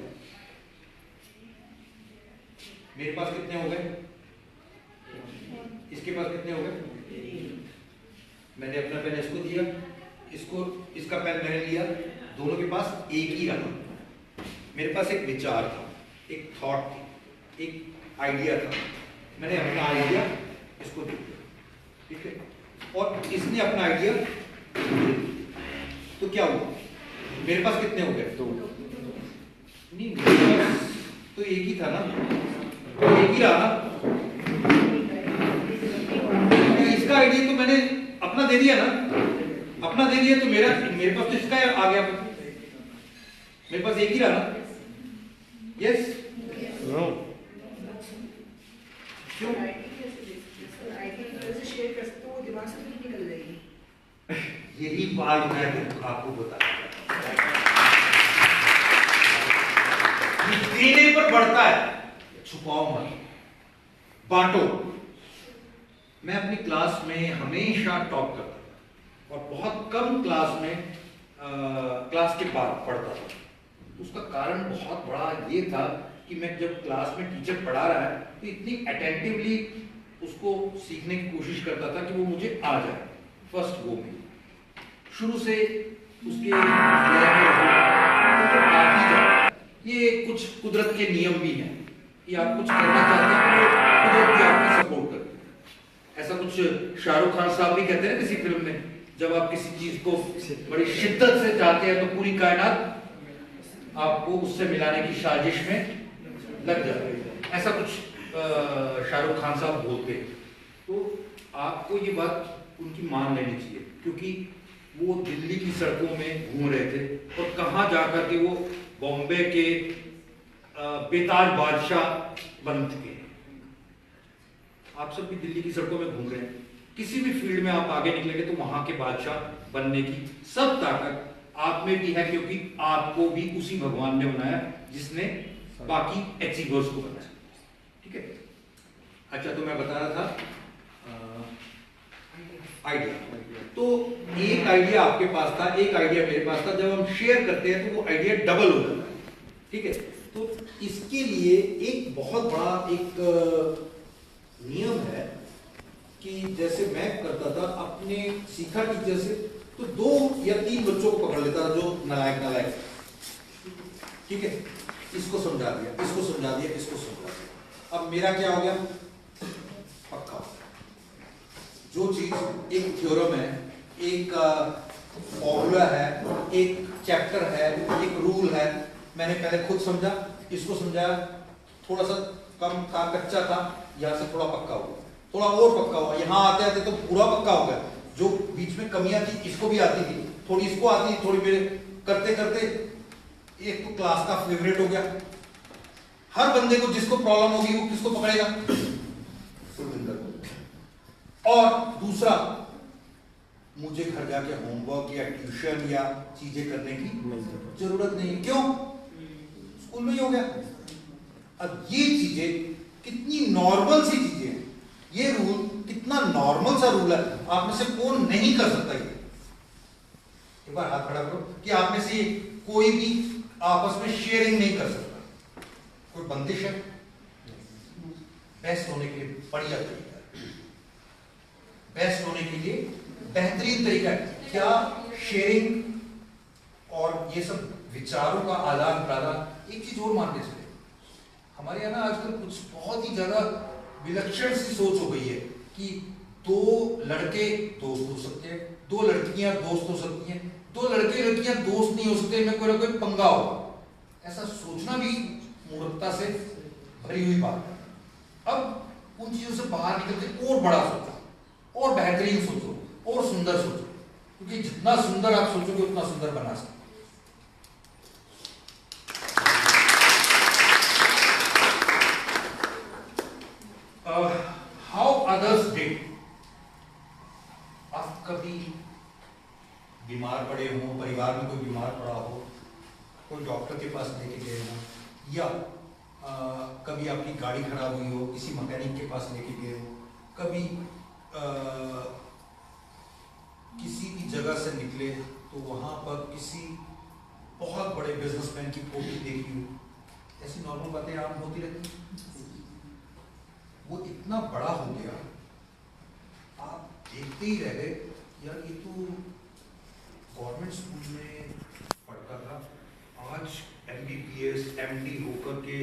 मेरे पास कितने हो गए? इसके पास कितने हो गए? मैंने अपना पेन इसको दिया, इसका पेन मैंने लिया, दोनों के पास एक ही रहा। मेरे पास एक विचार था, एक थॉट थी, एक आइडिया था, मैंने अपना आइडिया इसको दे दिया, ठीक है, और इसने अपना आइडिया, तो क्या हुआ? मेरे पास कितने हो गए? दो। नहीं, मेरे पास तो एक ही था ना, तो एक ही रहा ना। इसका आइडिया तो मैंने अपना दे दिया ना, अपना दे दिया तो मेरे पास तो इसका आ गया, मेरे पास एक ही रहा ना। यस, नो, क्यों? यही बात मैं आपको बता, देने पर बढ़ता है, छुपाओ मत, बांटो। मैं अपनी क्लास में हमेशा टॉप करता था और बहुत कम क्लास में क्लास के बाद पढ़ता था। उसका कारण बहुत बड़ा ये था कि मैं जब क्लास में टीचर पढ़ा रहा है तो इतनी अटेंटिवली उसको सीखने की कोशिश करता था कि वो मुझे आ जाए फर्स्ट गो में। शुरू से उसके ये कुछ कुदरत के नियम भी हैं कि आप कुछ करना चाहते हैं तो कुदरत भी आपकी सपोर्ट करती है। ऐसा कुछ शाहरुख खान साहब भी कहते हैं किसी फिल्म में, जब आप किसी चीज को बड़ी शिद्दत से चाहते हैं तो पूरी कायनात आपको उससे मिलाने की साजिश में लग जाती है। ऐसा कुछ शाहरुख खान साहब बोलते हैं। तो आपको ये बात उनकी मान लेनी चाहिए, क्योंकि वो दिल्ली की सड़कों में घूम रहे थे और कहाँ जाकर के वो बॉम्बे के बेताज बादशाह बन चुके हैं। आप सब भी दिल्ली की सड़कों में घूम रहे हैं, किसी भी फील्ड में आप आगे निकलेंगे तो वहां के बादशाह बनने की सब ताकत आप में भी है, क्योंकि आपको भी उसी भगवान ने बनाया जिसने बाकी अचीवर्स को बनाया। ठीक है, अच्छा, तो मैं बता रहा था आइडिया। तो एक आइडिया आपके पास था, एक आइडिया मेरे पास था, जब हम शेयर करते हैं तो वो आइडिया डबल हो जाता है। ठीक है, तो इसके लिए एक बहुत बड़ा एक नियम है कि जैसे मैं करता था अपने सीखा टीचर से, तो 2 या 3 बच्चों को पकड़ लेता जो नालायक, ठीक है, इसको समझा दिया, इसको समझा दिया, इसको समझा दिया। अब मेरा क्या हो गया? पक्का। जो चीज एक थ्योरम है, एक फॉर्मूला है, एक चैप्टर है, एक रूल है, मैंने पहले खुद समझा, इसको समझाया, थोड़ा सा कम था, कच्चा था, यहाँ से थोड़ा पक्का हुआ, थोड़ा और पक्का हुआ, यहाँ आते आते तो पूरा पक्का हो गया। जो बीच में कमियां थी इसको भी आती थी, थोड़ी इसको आती थी, थोड़ी मेरे करते करते एक तो क्लास का फेवरेट हो गया। हर बंदे को जिसको प्रॉब्लम होगी वो किसको पकड़ेगा? सुरविंदर को। और दूसरा, मुझे घर जाके होमवर्क या ट्यूशन या चीजें करने की जरूरत नहीं। क्यों? स्कूल में ही हो गया। अब ये चीजें कितनी नॉर्मल सी चीजें हैं, ये रूल कितना नॉर्मल सा रूल है, आप में से कौन नहीं कर सकता ये? एक बार हाथ खड़ा करो कि आप में से कोई भी आपस में शेयरिंग नहीं कर सकता। कोई बंदिश है? बेस्ट होने के लिए बढ़िया तरीका है। बेस्ट होने के लिए बेहतरीन तरीका है। क्या शेयरिंग और ये सब विचारों का आदान प्रदान। एक चीज और मानते चले, हमारे यहाँ ना आजकल कुछ बहुत ही ज्यादा विलक्षण सी सोच हो गई है कि 2 लड़के दोस्त हो सकते हैं, 2 लड़कियां दोस्त हो सकती हैं, 2 लड़के लड़कियां दोस्त नहीं हो सकते, इनमें कोई ना कोई पंगा होगा। ऐसा सोचना भी मूर्खता से भरी हुई बात है। अब उन चीजों से बाहर निकल के और बड़ा सोचो, और बेहतरीन सोचो, और सुंदर सोचो, क्योंकि जितना सुंदर आप सोचोगे उतना सुंदर बना सकते। How others did. आप कभी बीमार पड़े हो, परिवार में कोई बीमार पड़ा हो, कोई डॉक्टर के पास लेके गए हो, या कभी आपकी गाड़ी खराब हुई हो, किसी मैकेनिक के पास लेके गए हो, कभी किसी भी जगह से निकले तो वहां पर किसी बहुत बड़े बिजनेसमैन की फोटो देखी हो। ऐसी नॉर्मल बातें आम होती रहती हैं। वो इतना बड़ा हो गया, आप देखते ही रह गए, यार ये तो गवर्नमेंट स्कूल में पढ़ता था, आज MBBS MD होकर के,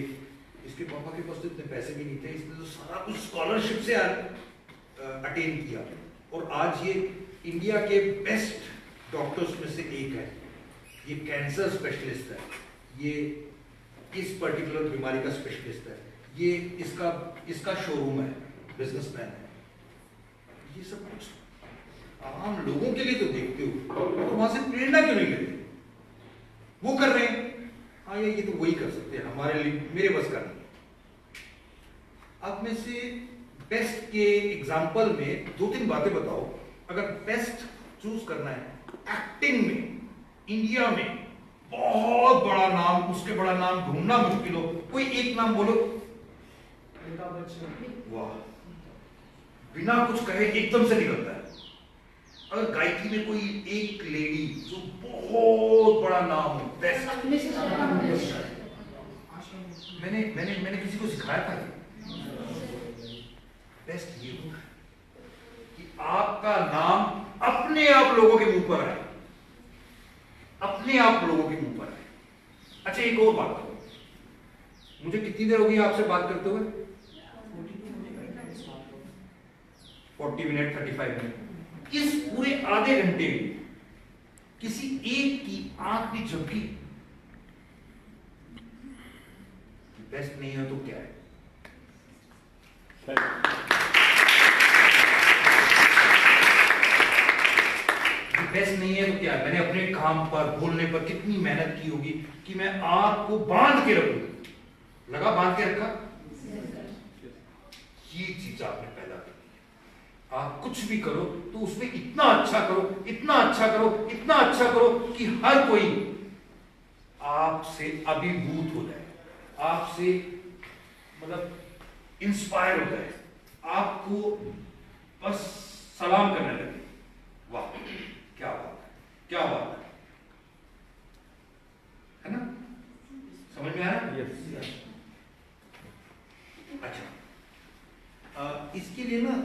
इसके पापा के पास तो इतने पैसे भी नहीं थे, इसने तो सारा कुछ स्कॉलरशिप से अटेन किया, और आज ये इंडिया के बेस्ट डॉक्टर्स में से एक है। ये कैंसर स्पेशलिस्ट है, ये इस पर्टिकुलर बीमारी का स्पेशलिस्ट है, ये इसका शोरूम है, बिजनेसमैन है। ये सब कुछ आम लोगों के लिए तो देखते हो, तो वहां से प्रेरणा क्यों नहीं लेते? वो कर रहे हैं, हाँ ये तो वही कर सकते हैं, हमारे लिए मेरे बस का नहीं। आप में से बेस्ट के एग्जाम्पल में 2-3 बातें बताओ। अगर बेस्ट चूज करना है एक्टिंग में, इंडिया में बहुत बड़ा नाम, उसके बड़ा नाम ढूंढना मुश्किल हो, कोई एक नाम बोलो। वाह, बिना कुछ कहे एकदम से निकलता है। अगर गायकी में कोई एक लेडी जो बहुत बड़ा नाम हो, बेस्ट, मैंने किसी को सिखाया था बेस्ट ये हो कि आपका नाम अपने आप लोगों के मुंह पर आए, अपने आप लोगों के मुंह पर आए। अच्छा एक और बात करो, मुझे कितनी देर होगी आपसे बात करते हुए? 40 मिनट, 35 मिनट। इस पूरे आधे घंटे में किसी एक की आंख भी झपकी? बेस्ट नहीं है तो क्या है? बेस्ट नहीं है तो क्या है? मैंने अपने काम पर, बोलने पर कितनी मेहनत की होगी कि मैं आपको बांध के रखूं। लगा बांध के रखा? ये चीज आपने पैदा कर दी। आप कुछ भी करो तो उसमें इतना अच्छा करो, इतना अच्छा करो, इतना अच्छा करो कि हर कोई आपसे अभिभूत हो जाए, आपसे मतलब इंस्पायर हो जाए, आपको बस सलाम करने लगे। वाह क्या बात है, क्या बात है ना? समझ में आया? yes. अच्छा, इसके लिए ना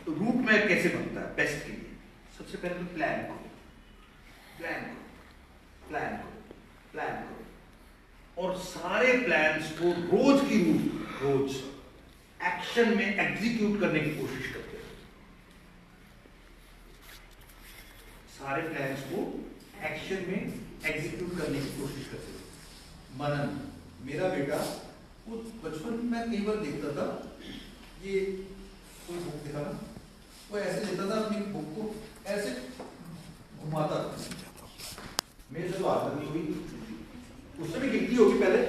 रूट मैप कैसे बनता है बेस्ट के लिए? सबसे पहले तो प्लान करो, प्लान करो, प्लान करो, प्लान करो, और सारे प्लान्स को रोज की रोज एक्शन में एग्जीक्यूट करने की कोशिश करते हैं। सारे प्लान्स को एक्शन में एग्जीक्यूट करने की कोशिश करते हैं। मनन, मेरा बेटा, वो बचपन में मैं कई बार देखता था, ये कोई बुक देखा ना, वो ऐसे लेता था अपनी बुक को ऐसे घुमाता था। मेरे से तो आदत नहीं हुई, उससे भी गिरती होगी पहले,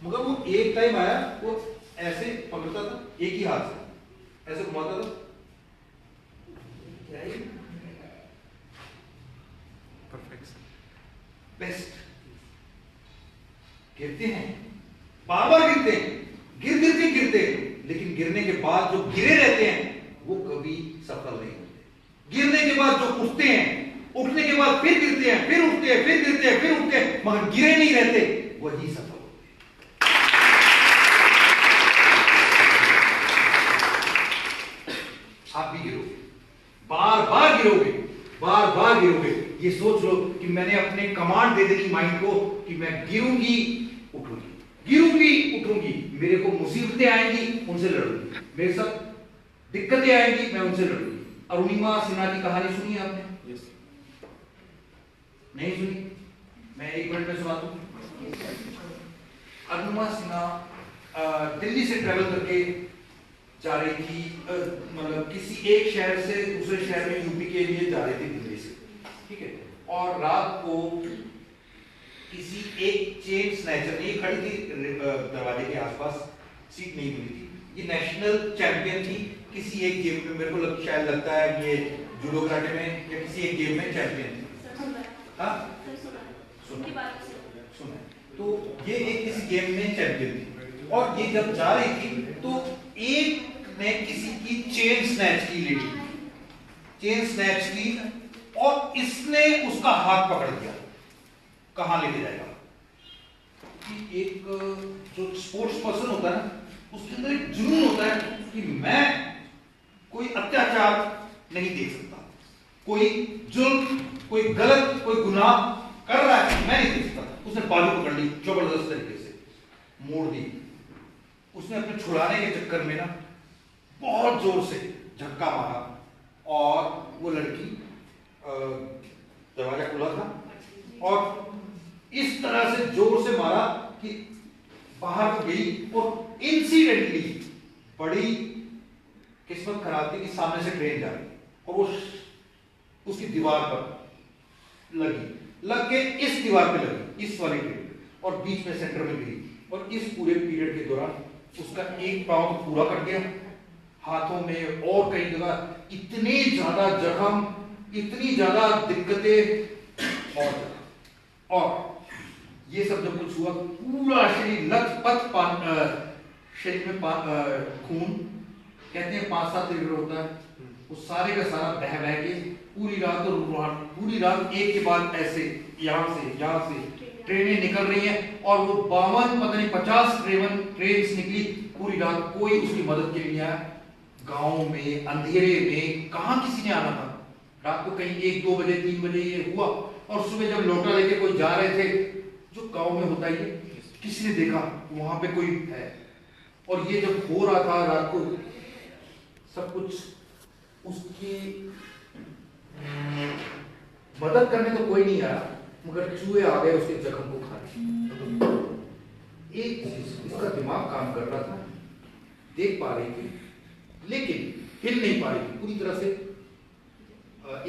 मगर वो एक टाइम आया, वो ऐसे पकड़ता था एक ही हाथ से, ऐसे घुमाता था। क्या है? Perfection, best. गिरते हैं, बार बार गिरते हैं, गिर के गिरते हैं, लेकिन गिरने के बाद जो गिरे रहते हैं वो कभी सफल नहीं होते। गिरने के बाद जो उठते हैं, उठने के बाद फिर गिरते हैं, फिर उठते हैं, फिर गिरते हैं, फिर उठते हैं, मगर गिरे नहीं रहते, वही सफल होते हैं। आप भी गिरो, बार बार गिरोगे। ये सोच लो कि मैंने अपने कमांड दे देनी माइंड को कि मैं गिरूंगी उठूंगी, मेरे को मुसीबतें आएंगी, उनसे लड़ूंगी, मेरे साथ दिक्कतें आएंगी, मैं उनसे लड़ूंगी। अरुणिमा सिन्हा की कहानी सुनी है आपने? नहीं सुनी? मैं 1 मिनट में सुनाता हूं। अरुणिमा सिन्हा दिल्ली से ट्रेवल करके जा रही थी, मतलब किसी एक शहर से दूसरे शहर में यूपी के लिए जा रही थी दिल्ली से, ठीक है। और रात को किसी एक चेन स्नैचर ने खड़ी थी दरवाजे के आसपास, सीट नहीं मिली थी। ये नेशनल चैंपियन थी किसी एक गेम में, मेरे को शायद लगता है कि ये जूडो कराटे में या किसी एक गेम में चैंपियन थी। हाँ सुना। तो ये एक किसी गेम में चैंपियन थी, और ये जब जा रही थी तो एक ने किसी की चेन स्नैच की, लेडी चेन स्नैच की, और इसने उसका हाथ पकड़ दिया, कहां लेके जाएगा। कि एक जो स्पोर्ट्स पर्सन होता है ना, उसके अंदर एक जुनून होता है कि मैं कोई अत्याचार नहीं देख सकता, कोई जुल्म, कोई गलत, कोई गुनाह कर रहा है, मैं नहीं देख सकता। उसने बाजू पकड़ ली, जबरदस्त तरीके से मोड़ दी। उसने अपने छुड़ाने के चक्कर में ना बहुत जोर से झटका मारा, और वो लड़की, दरवाजा खुला था, और इस तरह से जोर से मारा कि बाहर तो गई, और इंसिडेंटली बड़ी किस्मत खराब थी कि सामने से ट्रेन जा रही, और वो उसकी दीवार पर लग के इस दीवार पे लगी, इस वाली ट्रेन, और बीच में सेंटर में गिरी। और इस पूरे पीरियड के दौरान उसका एक पांव पूरा कट गया, हाथों में और कई जगह इतने ज्यादा जख्म, इतनी ज्यादा दिक्कतें, और ये सब जब कुछ हुआ, पूरा शरीर लथपथ, शरीर में खून, कहते हैं 5-7 लीटर होता है, वो सारे का सारा बह के पूरी रात एक के बाद ऐसे यहाँ से ट्रेनें निकल रही हैं, और वो 52 पता नहीं 50 ट्रेन निकली पूरी रात। कोई उसकी मदद के लिए नहीं आया। गांव में अंधेरे में कहाँ किसी ने आना था, रात को कहीं 1-2 बजे 3 बजे ये हुआ, और सुबह जब लौटा लेके कोई जा रहे थे, जो गांव में होता है, किसी ने देखा वहां पे कोई है। और ये जब हो रहा था रात को, सब कुछ उसकी मदद करने तो कोई नहीं आया, मगर चूहे आ गए उसके जख्म को खाने। एक चीज, इसका दिमाग काम कर रहा था, देख पा रही थी लेकिन हिल नहीं पा रही थी, पूरी तरह से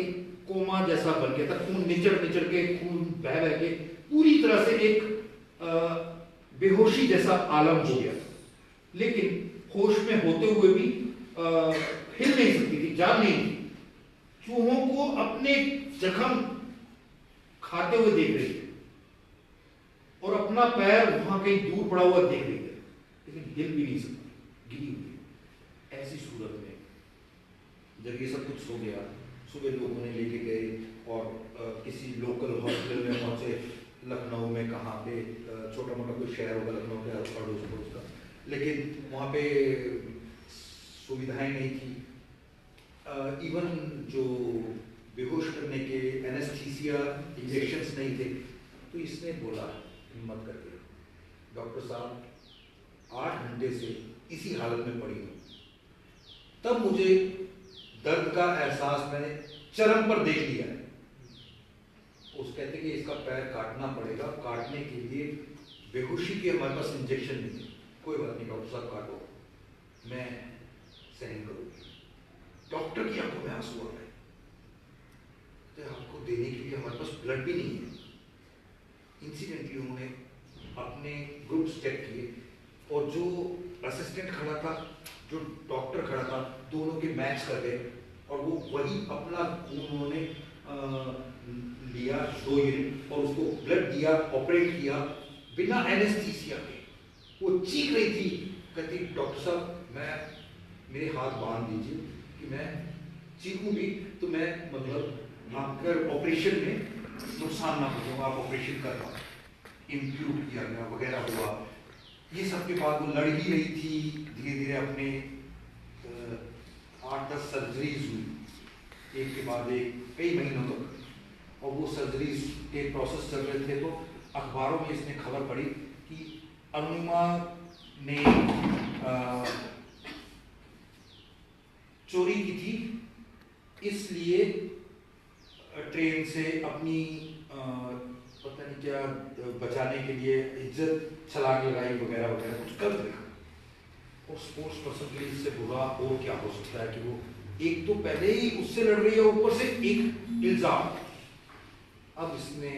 एक कोमा जैसा बन गया था, खून निचड़ के, खून बह के पूरी तरह से एक बेहोशी जैसा आलम हो गया। लेकिन होश में होते हुए भी हिल नहीं सकती थी, जान नहीं थी। चूहों को अपने जख्म खाते हुए देख रही है, और अपना पैर वहां कहीं दूर पड़ा हुआ देख रही है, लेकिन हिल भी नहीं सकती, गिरी हुई है। ऐसी सूरत में जब ये सब कुछ हो गया, सुबह लोगों ने लेके गए और किसी लोकल हॉस्पिटल में पहुंचे, लखनऊ में, कहाँ पे, छोटा मोटा कोई शहर होगा लखनऊ के अड़ोस पड़ोस का, लेकिन वहाँ पे सुविधाएं नहीं थी। इवन जो बेहोश करने के एनेस्थीसिया इंजेक्शंस नहीं थे। तो इसने बोला हिम्मत करके, डॉक्टर साहब 8 घंटे से इसी हालत में पड़ी हूँ। तब मुझे दर्द का एहसास मैंने चरम पर देख लिया है। उस कहते कि इसका पैर काटना पड़ेगा, काटने के लिए बेहोशी के हमारे पास इंजेक्शन नहीं है। कोई बात नहीं डॉक्टर साहब, काटो, मैं सहन करूँगी। डॉक्टर की आंखों में आंसू आ गए, तो आपको देने के लिए हमारे पास ब्लड भी नहीं है। इंसिडेंटली उन्होंने अपने ग्रुप्स चेक किए, और जो असिस्टेंट खड़ा था, जो डॉक्टर खड़ा था, दोनों के मैच कर गए, और वो वही अपना खून उन्होंने लिया 2 यूनिट, और उसको ब्लड दिया, ऑपरेट किया बिना एनेस्थीसिया के। वो चीख रही थी, कहती डॉक्टर साहब मेरे हाथ बांध दीजिए कि मैं चीखूं भी तो मैं मतलब आपके ऑपरेशन में नुकसान ना हो, आप ऑपरेशन कर पाए। इम्प्रूव किया गया वगैरह हुआ। ये सब के बाद वो लड़ ही रही थी, धीरे धीरे अपने 8-10 सर्जरीज हुई, एक के बाद एक कई महीनों तक, और वो सर्जरीज के प्रोसेस चल रहे थे, तो अखबारों में इसने खबर पड़ी कि अरुणिमा ने चोरी की थी, इसलिए ट्रेन से अपनी पता नहीं क्या बचाने के लिए इज्जत छलांग लगाई वगैरह वगैरह कुछ कर दिया। और स्पोर्ट्स पर्सन के लिए इससे बुरा और क्या हो सकता है कि वो एक तो पहले ही उससे लड़ रही है, ऊपर से एक इल्जाम। अब इसने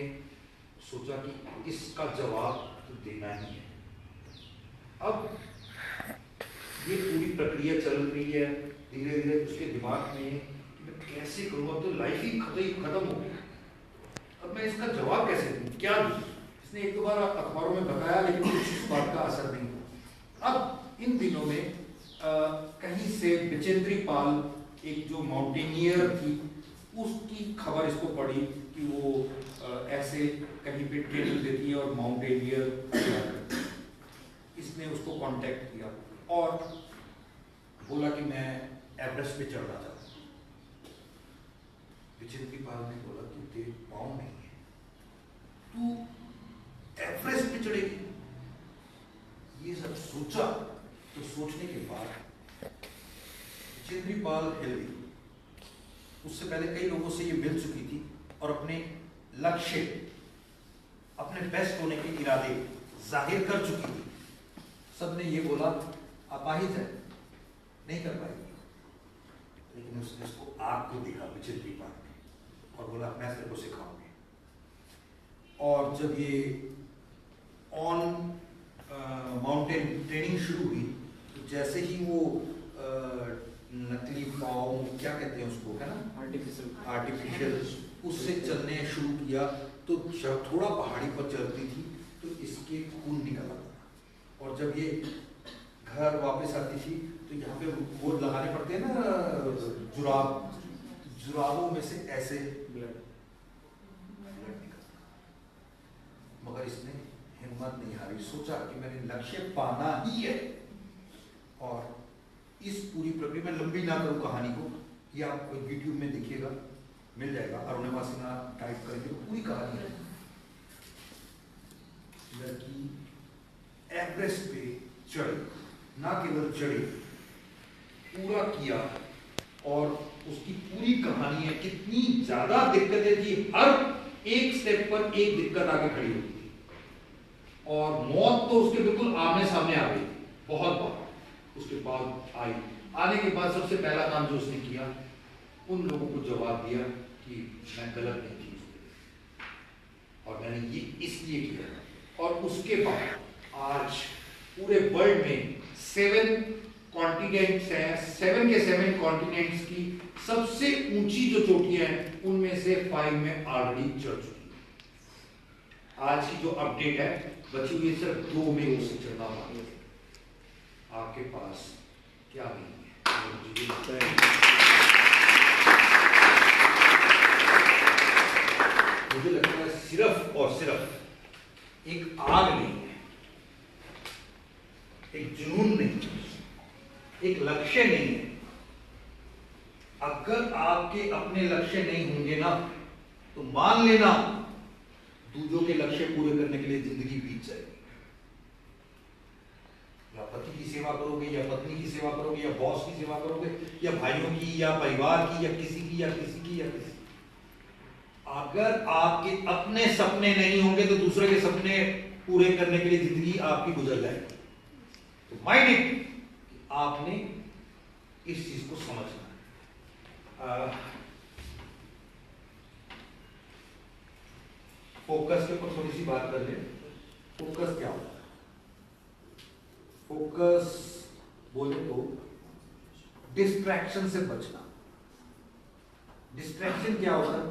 सोचा कि इसका जवाब तो देना ही है। अब ये पूरी प्रक्रिया चल रही है, धीरे धीरे उसके दिमाग में कि मैं कैसे करूँ, अब तो लाइफ ही खत्म हो गई, अब मैं इसका जवाब कैसे दूँ, क्या दूँ। इसने एक दो बार अखबारों में बताया, लेकिन कुछ इस बात का असर नहीं हुआ। अब इन दिनों में कहीं से बिचेंद्री पाल, एक जो माउंटेनियर थी, उसकी खबर इसको पड़ी कि वो ऐसे कहीं पे ट्रेनिंग देती है और माउंटेनियर। इसने उसको कांटेक्ट किया और बोला कि मैं एवरेस्ट पे चढ़ना चाहता हूँ। बिचेंद्री पाल ने बोला कि तेरे पाँव नहीं है, तू एवरेस्ट पे चढ़ेगी। ये सब सोचा, तो सोचने के बाद बिचेंद्री पाल हिल गई। उससे पहले कई लोगों से ये मिल चुकी थी और अपने लक्ष्य, अपने बेस्ट होने के इरादे जाहिर कर चुकी थी। सबने ये बोला अपाहिज है, नहीं कर पाएगी, लेकिन उसने उसको आग को देखा बिचेंद्री पाल ने और बोला मैं तेरे को सिखाऊंगी। और जब ये ऑन माउंटेन ट्रेनिंग शुरू हुई, तो जैसे ही वो नकली पाँव क्या कहते हैं उसको, है ना, आर्टिफिशियल, उससे चलने शुरू किया, तो जब थोड़ा पहाड़ी पर चलती थी तो इसके खून निकल आता था। और जब ये घर वापस आती थी तो यहाँ पे वो लगाने पड़ते हैं ना जुराब, जुराबों में से ऐसे ब्लड निकलता। मगर इसने हिम्मत नहीं हारी, सोचा कि मैंने लक्ष्य पाना ही है। और इस पूरी प्रक्रिया में लंबी ना करूँ कहानी को, ये आप यूट्यूब में देखिएगा, मिल जाएगा, अरुणिमा सिन्हा टाइप करेंगे तो पूरी कहानी है। लड़की एवरेस्ट पे चढ़ी, ना केवल चढ़ी, पूरा किया, और उसकी पूरी कहानी है कितनी ज्यादा दिक्कतें थी, हर एक स्टेप पर एक दिक्कत आके खड़ी होती थी, और मौत तो उसके बिल्कुल आमने सामने आ गई बहुत बार। उसके बाद आई, आने के बाद सबसे पहला काम जो उसने किया, उन लोगों को जवाब दिया कि मैं गलत नहीं थी और मैंने ये इसलिए किया। और उसके बाद आज पूरे वर्ल्ड में 7 कॉन्टिनेंट्स हैं, 7 के 7 कॉन्टिनेंट्स की सबसे ऊंची जो चोटियां हैं उनमें से 5 में ऑलरेडी चढ़ चुकी है। आज की जो अपडेट है, बची हुई सिर्फ 2 में उसे चढ़ना बाकी है। आपके पास क्या नहीं है? मुझे लगता है सिर्फ और सिर्फ एक आग नहीं है, एक जुनून नहीं है, एक लक्ष्य नहीं है। अगर आपके अपने लक्ष्य नहीं होंगे ना, तो मान लेना दूसरों के लक्ष्य पूरे करने के लिए जिंदगी बीत जाएगी। या पति की सेवा करोगे, या पत्नी की सेवा करोगे, या बॉस की सेवा करोगे, या भाइयों की, या परिवार की, या किसी की, या किसी की, या किसी। अगर आपके अपने सपने नहीं होंगे तो दूसरे के सपने पूरे करने के लिए जिंदगी आपकी गुजर जाएगी। तो माइंड इट, आपने इस चीज को समझना है। फोकस के ऊपर थोड़ी सी बात कर ले। फोकस क्या होता है? फोकस बोले तो डिस्ट्रैक्शन से बचना। डिस्ट्रैक्शन क्या होता है?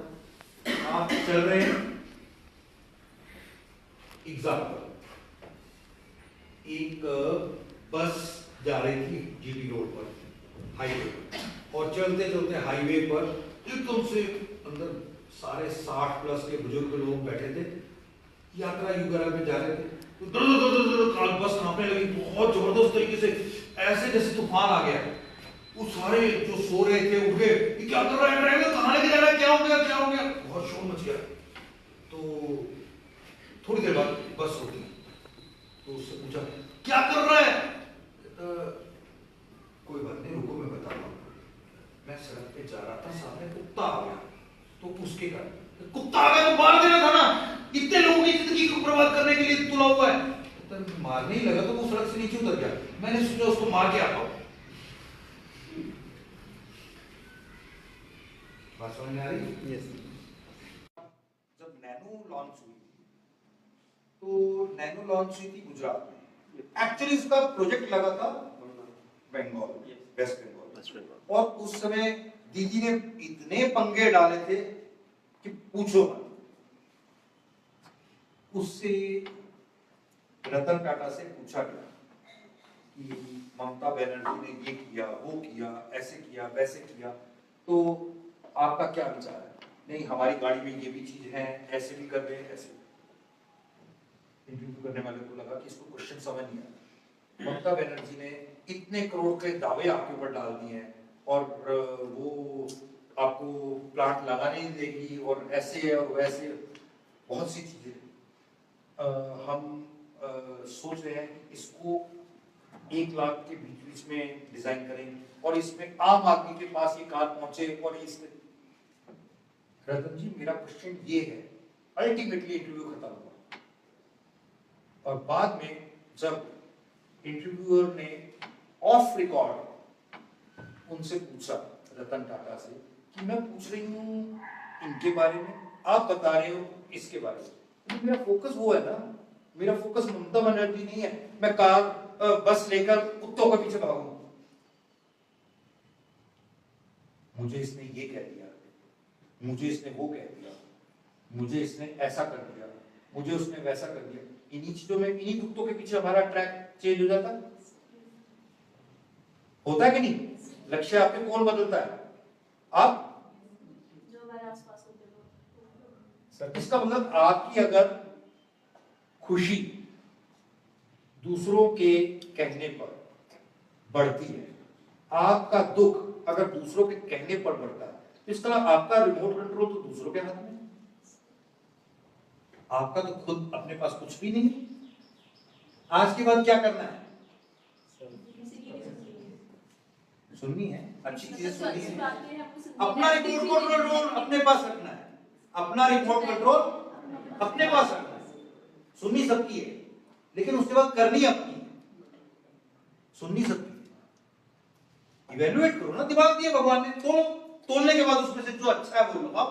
आप चल रहे हैं, एग्जाम्पल, एक बस जा रही थी जीटी रोड पर, हाईवे पर, और चलते चलते हाईवे पर एकदम से अंदर सारे 60 प्लस के बुजुर्ग लोग बैठे थे, यात्रा युगरा में जा रहे थे, तो दर बस कांपने लगी बहुत जबरदस्त तरीके से, ऐसे जैसे तूफान आ गया। वो सारे जो सो रहे थे उठ गए, ये क्या कर रहा है ड्राइवर, तो थोड़ी देर बाद बस रुकी, तो उससे पूछा क्या कर रहा है? कोई बात नहीं, रुको मैं बता रहा हूँ। मैं सड़क पे जा रहा था, सामने कुत्ता आ गया, तो उसके कारण कुत्ता आ गया तो मार देना था ना, इतने लोगों की जिंदगी को बर्बाद करने के लिए तुला हुआ है। तो मारने ही लगा तो वो सड़क से नीचे उतर गया, मैंने सोचा उसको मार के आता हूँ। बात समझ में आ रही है? यस। जब नैनो लॉन्च हुई थी, तो नैनो लॉन्च हुई थी गुजरात में। एक्चुअली उसका प्रोजेक्ट लगा था बंगाल, वेस्ट बंगाल, और उस समय दीदी ने इतने पंगे डाले थे कि पूछो मत। उससे रतन टाटा से पूछा गया कि ममता बनर्जी ने ये किया, वो किया, ऐसे किया, वैसे किया, तो आपका क्या विचार है? नहीं, हमारी गाड़ी में ये भी चीज है, ऐसे भी कर रहे हैं, ऐसे। इंटरव्यू करने वाले को लगा कि इसको क्वेश्चन समझ नहीं आया। ममता बनर्जी ने इतने करोड़ के दावे आपके ऊपर डाल दिए हैं, और वो आपको प्लांट लगाने नहीं देगी, और ऐसे है और वैसे, बहुत सी चीजें। हम सोच रहे हैं कि इसको 1 लाख के बीच बीच में डिजाइन करें, और इसमें आम आदमी के पास ये कार पहुंचे, और इसमें रतन जी, मेरा क्वेश्चन ये है, अल्टीमेटली इंटरव्यू खत्म हुआ, और बाद में जब इंटरव्यूअर ने ऑफ रिकॉर्ड उनसे पूछा, रतन टाटा से, कि मैं पूछ रही हूँ इनके बारे में, आप बता रहे हो इसके बारे में, मेरा फोकस वो है ना, मेरा फोकस ममता बनर्जी नहीं है, मैं कार बस लेकर कुत्तों के पीछे भागूं। मुझे इसने ये कह दिया, मुझे इसने वो कह दिया, मुझे इसने ऐसा कर दिया, मुझे उसने वैसा कर दिया। इन्हीं चीजों में, इन्हीं कुत्तों के पीछे हमारा ट्रैक चेंज हो जाता है, होता है कि नहीं? लक्ष्य आपके कौन बदलता है? आप, जो हमारे आसपास होते हैं। इसका मतलब आपकी अगर खुशी दूसरों के कहने पर बढ़ती है, आपका दुख अगर दूसरों के कहने पर बढ़ता है, तो इसका मतलब आपका रिमोट कंट्रोल तो दूसरों के हाथ में है, आपका तो खुद अपने पास कुछ भी नहीं है। आज के बाद क्या करना है? सुननी है, अच्छी चीजें सुननी है, अपना रिमोट कंट्रोल अपने पास रखना है, अपना रिमोट कंट्रोल अपने पास रखना है। सुननी सबकी है, लेकिन उसके बाद करनी अपनी है। सुननी सबकी है, इवेल्युएट करो ना, दिमाग दिया भगवान ने, तोलने के बाद उसमें से जो अच्छा है वो लगाओ।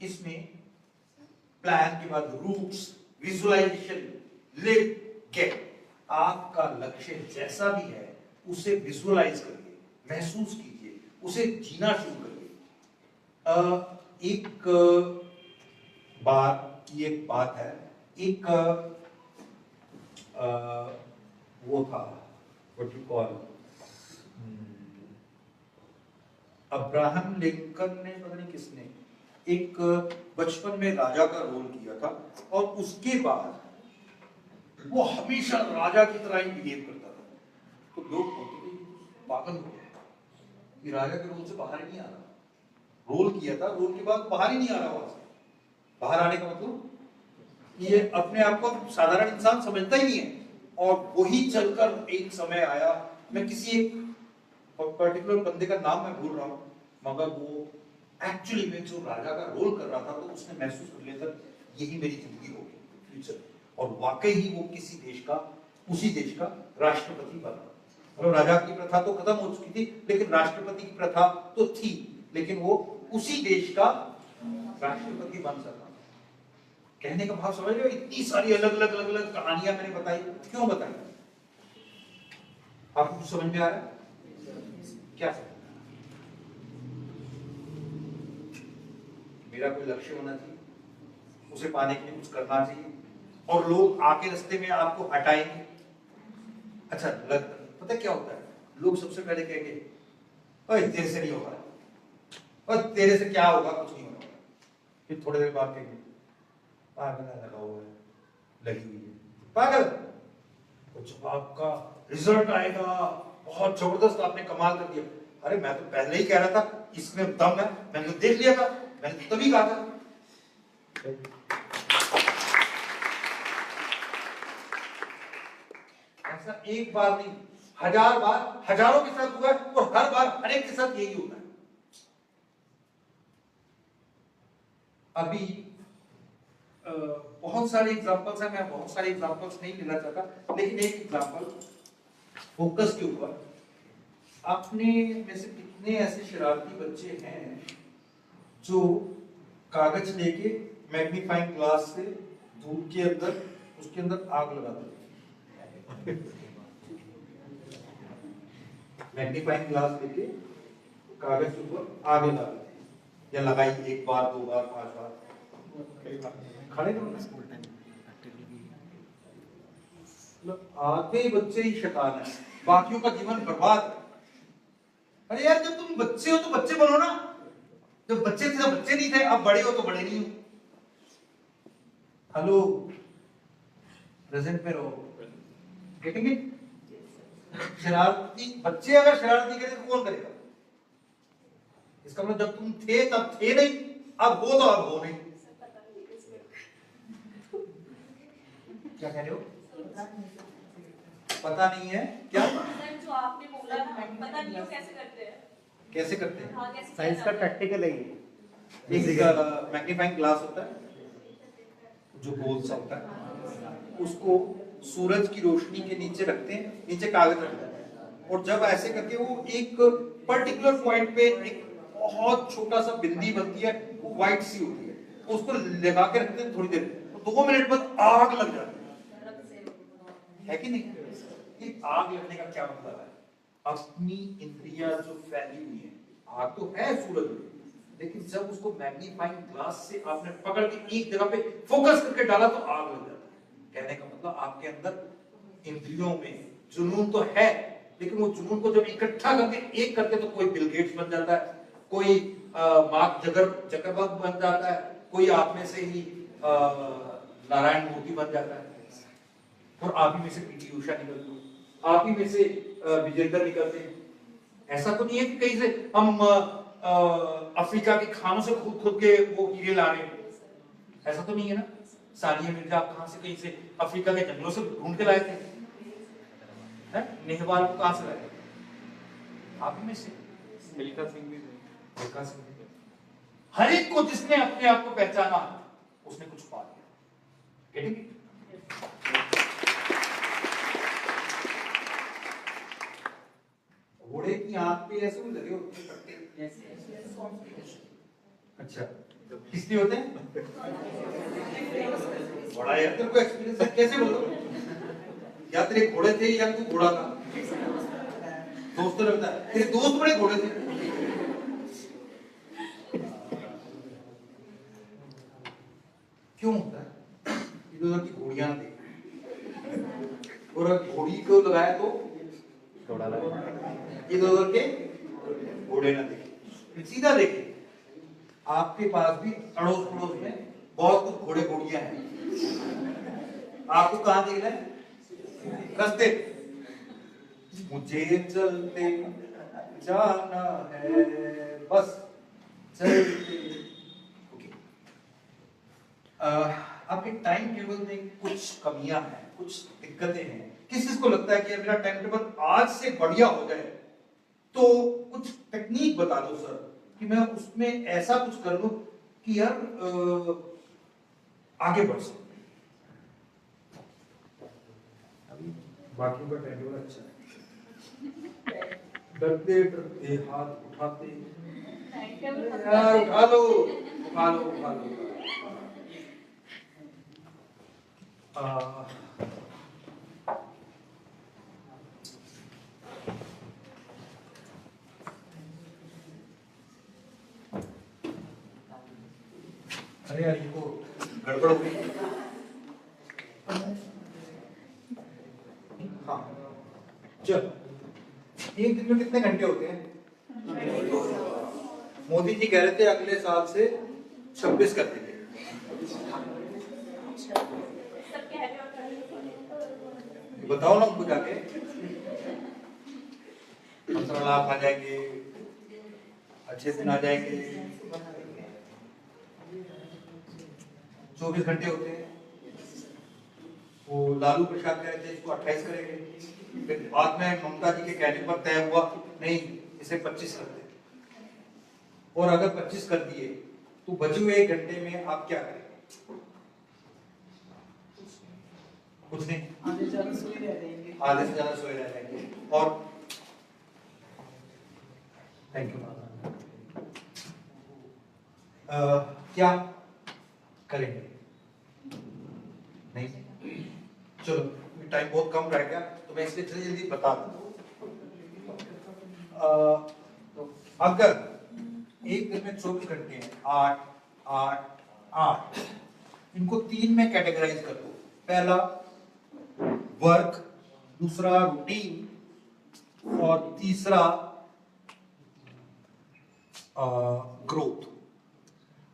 इसमें प्लान के बाद रूट्स, विजुअलाइजेशन, लिव, गेट। आपका लक्ष्य जैसा भी है उसे विजुअलाइज करिए, महसूस कीजिए, उसे जीना शुरू करिए। एक बार की एक बात है, एक वो था, what you call, Abraham Lincoln ने, पता नहीं किसने, एक बचपन में राजा का रोल किया था, और उसके बाद वो हमेशा राजा की तरह ही बिहेव करता था। तो लोग पागल हो गए, ये राजा के रोल से बाहर ही नहीं आ रहा, रोल किया था, रोल के बाद बाहर ही नहीं आ रहा। वहां से बाहर आने का मतलब ये अपने आप को साधारण इंसान समझता ही नहीं है, और वही चलकर एक समय आया, मैं किसी एक पर्टिकुलर बंदे का नाम मैं भूल रहा हूं, मगर वो एक्चुअली में जो राजा का रोल कर रहा था, तो उसने महसूस कर लिया था यही मेरी जिंदगी होगी फ्यूचर, और वाकई ही वो किसी देश का, उसी देश का राष्ट्रपति बना। मतलब राजा की प्रथा तो खत्म हो चुकी थी, लेकिन राष्ट्रपति की प्रथा तो थी, लेकिन वो उसी देश का राष्ट्रपति बन सका। कहने का भाव समझ रहे हो? इतनी सारी अलग अलग कहानियां मैंने बताई, क्यों बताई? आपको कुछ समझ में आ रहा है? क्या समझ? मेरा कोई लक्ष्य होना चाहिए, उसे पाने के लिए कुछ करना चाहिए, और लोग आके रास्ते में आपको हटाएंगे। अच्छा, पता क्या होता है, लोग सबसे पहले कहेंगे ओए तेरे से नहीं होगा, और तेरे से क्या होगा, कुछ नहीं होगा। फिर थोड़ी देर बाद कहेंगे पागल लगा हुआ है, लगी हुई है, पागल। तो जब आपका रिजल्ट आएगा, बहुत जबरदस्त, आपने कमाल कर दिया, अरे मैं तो पहले ही कह रहा था इसमें दम है, मैंने देख लिया था, मैंने तभी कहा था। ऐसा एक बार नहीं, 1000 बार, हजारों के साथ हुआ है और हर बार हर एक के साथ यही होता है। अभी बहुत सारे एग्जांपल्स हैं, मैं बहुत सारे एग्जांपल्स नहीं लेना चाहता, लेकिन एक एग्जांपल फोकस के ऊपर। अपने में से कितने ऐसे शरारती बच्चे हैं जो कागज लेके मैग्नीफाइंग ग्लास से धूप के अंदर उसके अंदर आग लगा देते? मैग्नीफाइंग ग्लास लेके कागज के ऊपर आग लगा देते या लगाई 1 बार 2 बार 5 बार खड़े करो। आधे बच्चे ही शैतान है, बाकियों का जीवन बर्बाद है। अरे यार जब तुम बच्चे हो तो बच्चे बनो ना, जब बच्चे थे तो बच्चे नहीं थे, अब बड़े हो तो बड़े नहीं हो। हेलो, प्रेजेंट में रहो, गेटिंग इट? शरारती बच्चे अगर शरारती करें तो कौन करेगा? इसका मतलब जब तुम थे तब थे नहीं, अब हो तो अब हो नहीं। क्या कह रहे हो? पता नहीं है क्या? सर जो आपने बोला ना, पता नहीं हो कैसे करते हैं। कैसे करते हैं? हाँ, कैसे साइंस का प्रैक्टिकल है ये। एक मैग्नीफाइंग ग्लास होता है जो गोल सा होता है, उसको सूरज की रोशनी के नीचे रखते हैं, नीचे कागज रखते हैं, और जब ऐसे करके वो एक पर्टिकुलर पॉइंट पे एक बहुत छोटा सा बिंदी बनती है, वो व्हाइट सी होती है, उसको लगा के रखते हैं थोड़ी देर, तो 2 मिनट बाद आग लग जाती है कि नहीं? ये आग लगने का क्या मतलब है? अपनी इंद्रियां जो फैली हुई है, आग तो है सूरज में, लेकिन जब उसको मैग्नीफाइंग ग्लास से आपने पकड़ के एक जगह पे फोकस करके डाला तो आग लग जाता है। कहने का मतलब आपके अंदर इंद्रियों में जुनून तो है, लेकिन वो जुनून को जब इकट्ठा करके एक करके तो कोई बिल गेट्स बन जाता है, कोई मार्क जकरबर्ग बन जाता है, कोई आप में से ही नारायण मूर्ति बन जाता है, और आप ही में से पीटी उषा निकलती है, आप ही में से विजेंदर निकलते हैं। ऐसा तो नहीं है कि कहीं से हम अफ्रीका के खानों से खुद के वो हीरे ला रहे हैं, ऐसा तो नहीं है ना। सानिया मिर्जा आप कहां से कहीं से अफ्रीका के जंगलों से ढूंढ के लाए थे? नेहवाल को कहां से लाए? आप ही में से। मिल्खा सिंह भी। हर एक को जिसने अपने आप को पहचाना उसने कुछ पा लिया। Getting it? घोड़े की आंख पे ऐसे भी लगे होते हैं कट्टे। अच्छा, किसलिए होते हैं? बड़ा यार तेरे को एक्सपीरियंस है, कैसे बोलो? या तेरे घोड़े थे या तू घोड़ा था? दोस्त तो लगता है तेरे दोस्त बड़े घोड़े थे। क्यों होता है? इधर की घोड़ियां देख, और घोड़ी को लगाया तो थोड़ा लगा। इधर के घोड़े ना देखे, सीधा देखे। आपके पास भी अड़ोस पड़ोस में बहुत कुछ घोड़े घोड़ियां हैं, आपको कहां देखना है? रास्ते। मुझे चलते जाना है बस चलते। आपके टाइम टेबल में कुछ कमियां हैं, कुछ दिक्कतें हैं। किस को लगता है कि मेरा टाइम टेबल आज से बढ़िया हो जाए, तो कुछ टेक्निक बता दो सर कि मैं उसमें ऐसा कुछ कर लूं कि यार आगे बढ़ सकूं। अभी बाकी का टाइम टेबल अच्छा है। डरते डरते हाथ उठाते यार, उठा लो उठा लो उठा लो। अरे यार ये तो गड़बड़ हो गई। हाँ चल, एक दिन में कितने घंटे होते हैं? मोदी जी कह रहे थे अगले साल से 26 कर देंगे। बताओ ना उनको जाके, 15 लाख आ जाएंगे, अच्छे दिन आ जाएंगे। 24 घंटे होते हैं। वो लालू प्रसाद कह रहे थे इसको 28 करेंगे, फिर बाद में ममता जी के कहने पर तय हुआ नहीं इसे 25 कर दे। और अगर 25 कर दिए तो बचे हुए 1 घंटे में आप क्या करेंगे? कुछ नहीं, आधे से ज्यादा सोए रह जाएंगे। आधे से ज्यादा सोए रह जाएंगे। और थैंक यू। क्या करेंगे? नहीं, चलो टाइम बहुत कम रह गया तो मैं इसलिए जल्दी जल्दी बता दूं। अगर एक दिन में 24 घंटे हैं, 8 8 8, इनको 3 में कैटेगराइज कर दो। पहला वर्क, दूसरा रूटीन और तीसरा ग्रोथ।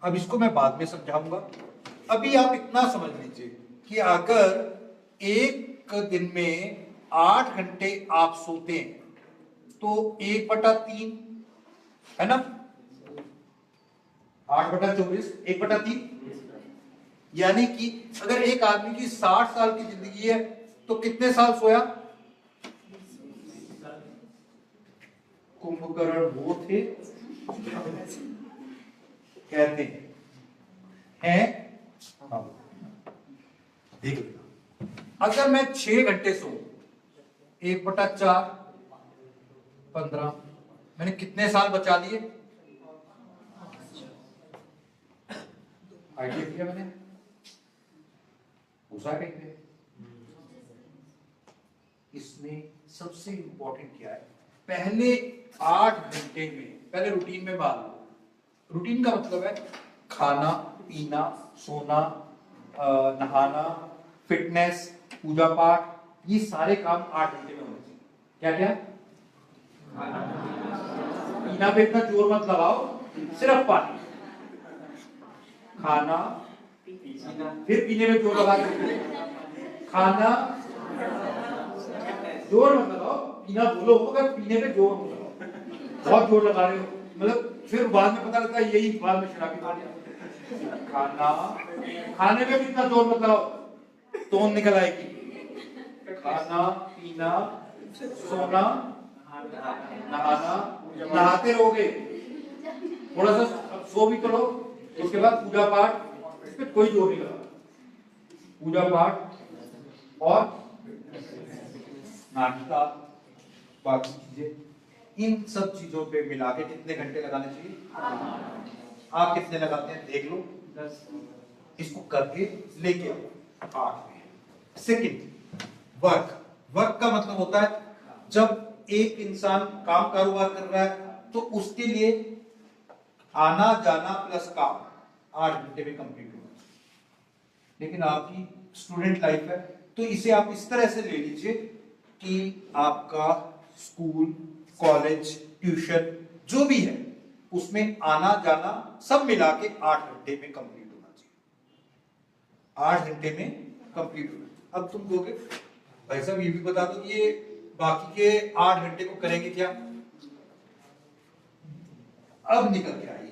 अब इसको मैं बाद में समझाऊंगा। अभी आप इतना समझ लीजिए कि अगर एक दिन में 8 घंटे आप सोते हैं तो 1/3 है ना, 8/24 1/3, यानी कि अगर एक आदमी की 60 साल की जिंदगी है तो कितने साल सोया? कुंभकर्ण वो थे कहते हैं। हाँ। देख लेना, अगर मैं 6 घंटे सो 1/4 15, मैंने कितने साल बचा लिए? आइडिया किया मैंने, पूछा कहीं पे। इसमें सबसे इंपॉर्टेंट क्या है, पहले 8 घंटे में, पहले रूटीन में मान लो। रूटीन का मतलब है खाना पीना, सोना, नहाना, फिटनेस, पूजा पाठ, ये सारे काम 8 घंटे में होने चाहिए। क्या क्या? पीना पे इतना जोर मत लगाओ, सिर्फ पानी। खाना, फिर पीने में जोर लगा दो। खाना, जोर मत लगाओ, पीना बोलो मगर पीने पे जोर मत लगाओ। बहुत जोर लगा रहे हो, मतलब फिर बाद में पता लगता है यही बाद में शराबी पानी। खाना, खाने में भी इतना जोर मत लगाओ, तोन निकल आएगी। खाना पीना, सोना, नहाना, नहाते रहोगे थोड़ा सा, अब सो भी तो लो। उसके बाद पूजा पाठ, इस पे कोई जोर नहीं लगा। पूजा पाठ और नाश्ता, बाकी चीजें, इन सब चीजों पे मिला के कितने घंटे लगाने चाहिए? आप कितने लगाते हैं देख लो, 10। इसको करके लेके आओ 8 में। Second, work. वर्क का मतलब होता है जब एक इंसान काम कारोबार कर रहा है तो उसके लिए आना जाना प्लस काम 8 घंटे में कंप्लीट होगा। लेकिन आपकी स्टूडेंट लाइफ है तो इसे आप इस तरह से ले लीजिए कि आपका स्कूल, कॉलेज, ट्यूशन जो भी है उसमें आना जाना सब मिला के 8 घंटे में कंप्लीट होना चाहिए। 8 घंटे में कंप्लीट होना। अब तुम कहोगे भाई साहब ये भी बता दो कि ये बाकी के 8 घंटे को करेंगे क्या? अब निकल के आई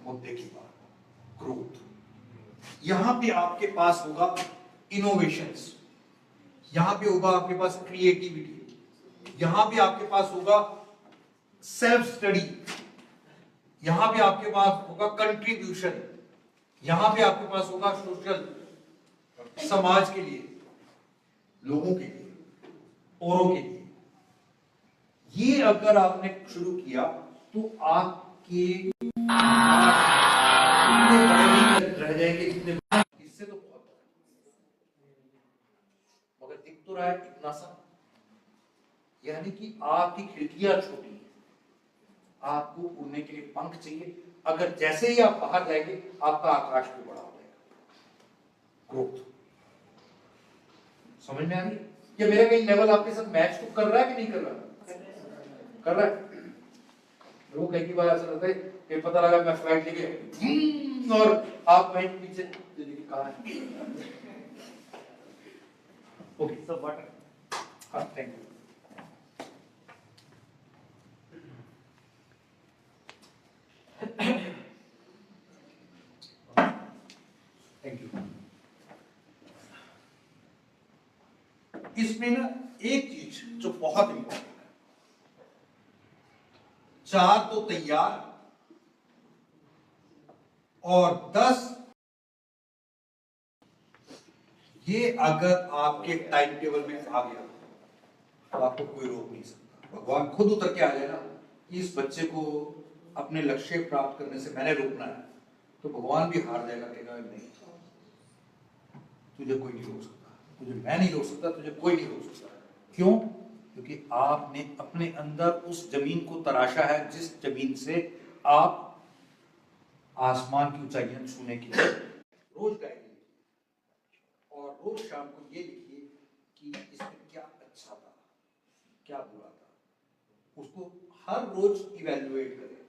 मुद्दे की बात, ग्रोथ। यहां पे आपके पास होगा इनोवेशंस, यहां पे होगा आपके पास क्रिएटिविटी, यहां पे आपके पास होगा सेल्फ स्टडी, यहां पे आपके पास होगा कंट्रीब्यूशन, यहां पे आपके पास होगा सोशल, समाज के लिए, लोगों के लिए, औरों के लिए। ये अगर आपने शुरू किया तो आपके इतने बड़े नहीं रह जाएंगे, इतने इससे तो बहुत, मगर दिख तो रहा है इतना सा। यानी कि आपकी खिड़कियां छोटी हैं, आपको उड़ने के लिए पंख चाहिए। अगर जैसे ही आप बाहर जाएंगे आपका आकाश भी बड़ा हो जाएगा। ग्रोथ समझ में आ रही है? क्या मेरा कहीं लेवल आपके साथ मैच तो कर रहा है कि नहीं कर रहा? कर रहा है। लोग कई बार ऐसा लगता है कि पता लगा मैं फ्लाइट लेके और आप कहीं पीछे कहा है। ओके सो वाटर, हाँ थैंक यू। Thank you. इसमें ना एक चीज जो बहुत इंपॉर्टेंट है, 4 तो तैयार और 10 ये अगर आपके टाइम टेबल में आ गया तो आपको कोई रोक नहीं सकता। भगवान खुद उतर के आ जाए ना कि इस बच्चे को अपने लक्ष्य प्राप्त करने से मैंने रोकना है, तो भगवान भी हार जाएगा, कहेगा नहीं, तुझे कोई नहीं रोक सकता, तुझे मैं नहीं रोक सकता, तुझे कोई नहीं रोक सकता। क्यों? क्योंकि आपने अपने अंदर उस जमीन को तराशा है जिस जमीन से आप आसमान की ऊंचाइयां छूने के लिए रोज गाएंगे और रोज शाम को ये लिखिए कि इसमें क्या अच्छा था, क्या बुरा था। उसको हर रोज इवैल्यूएट करें,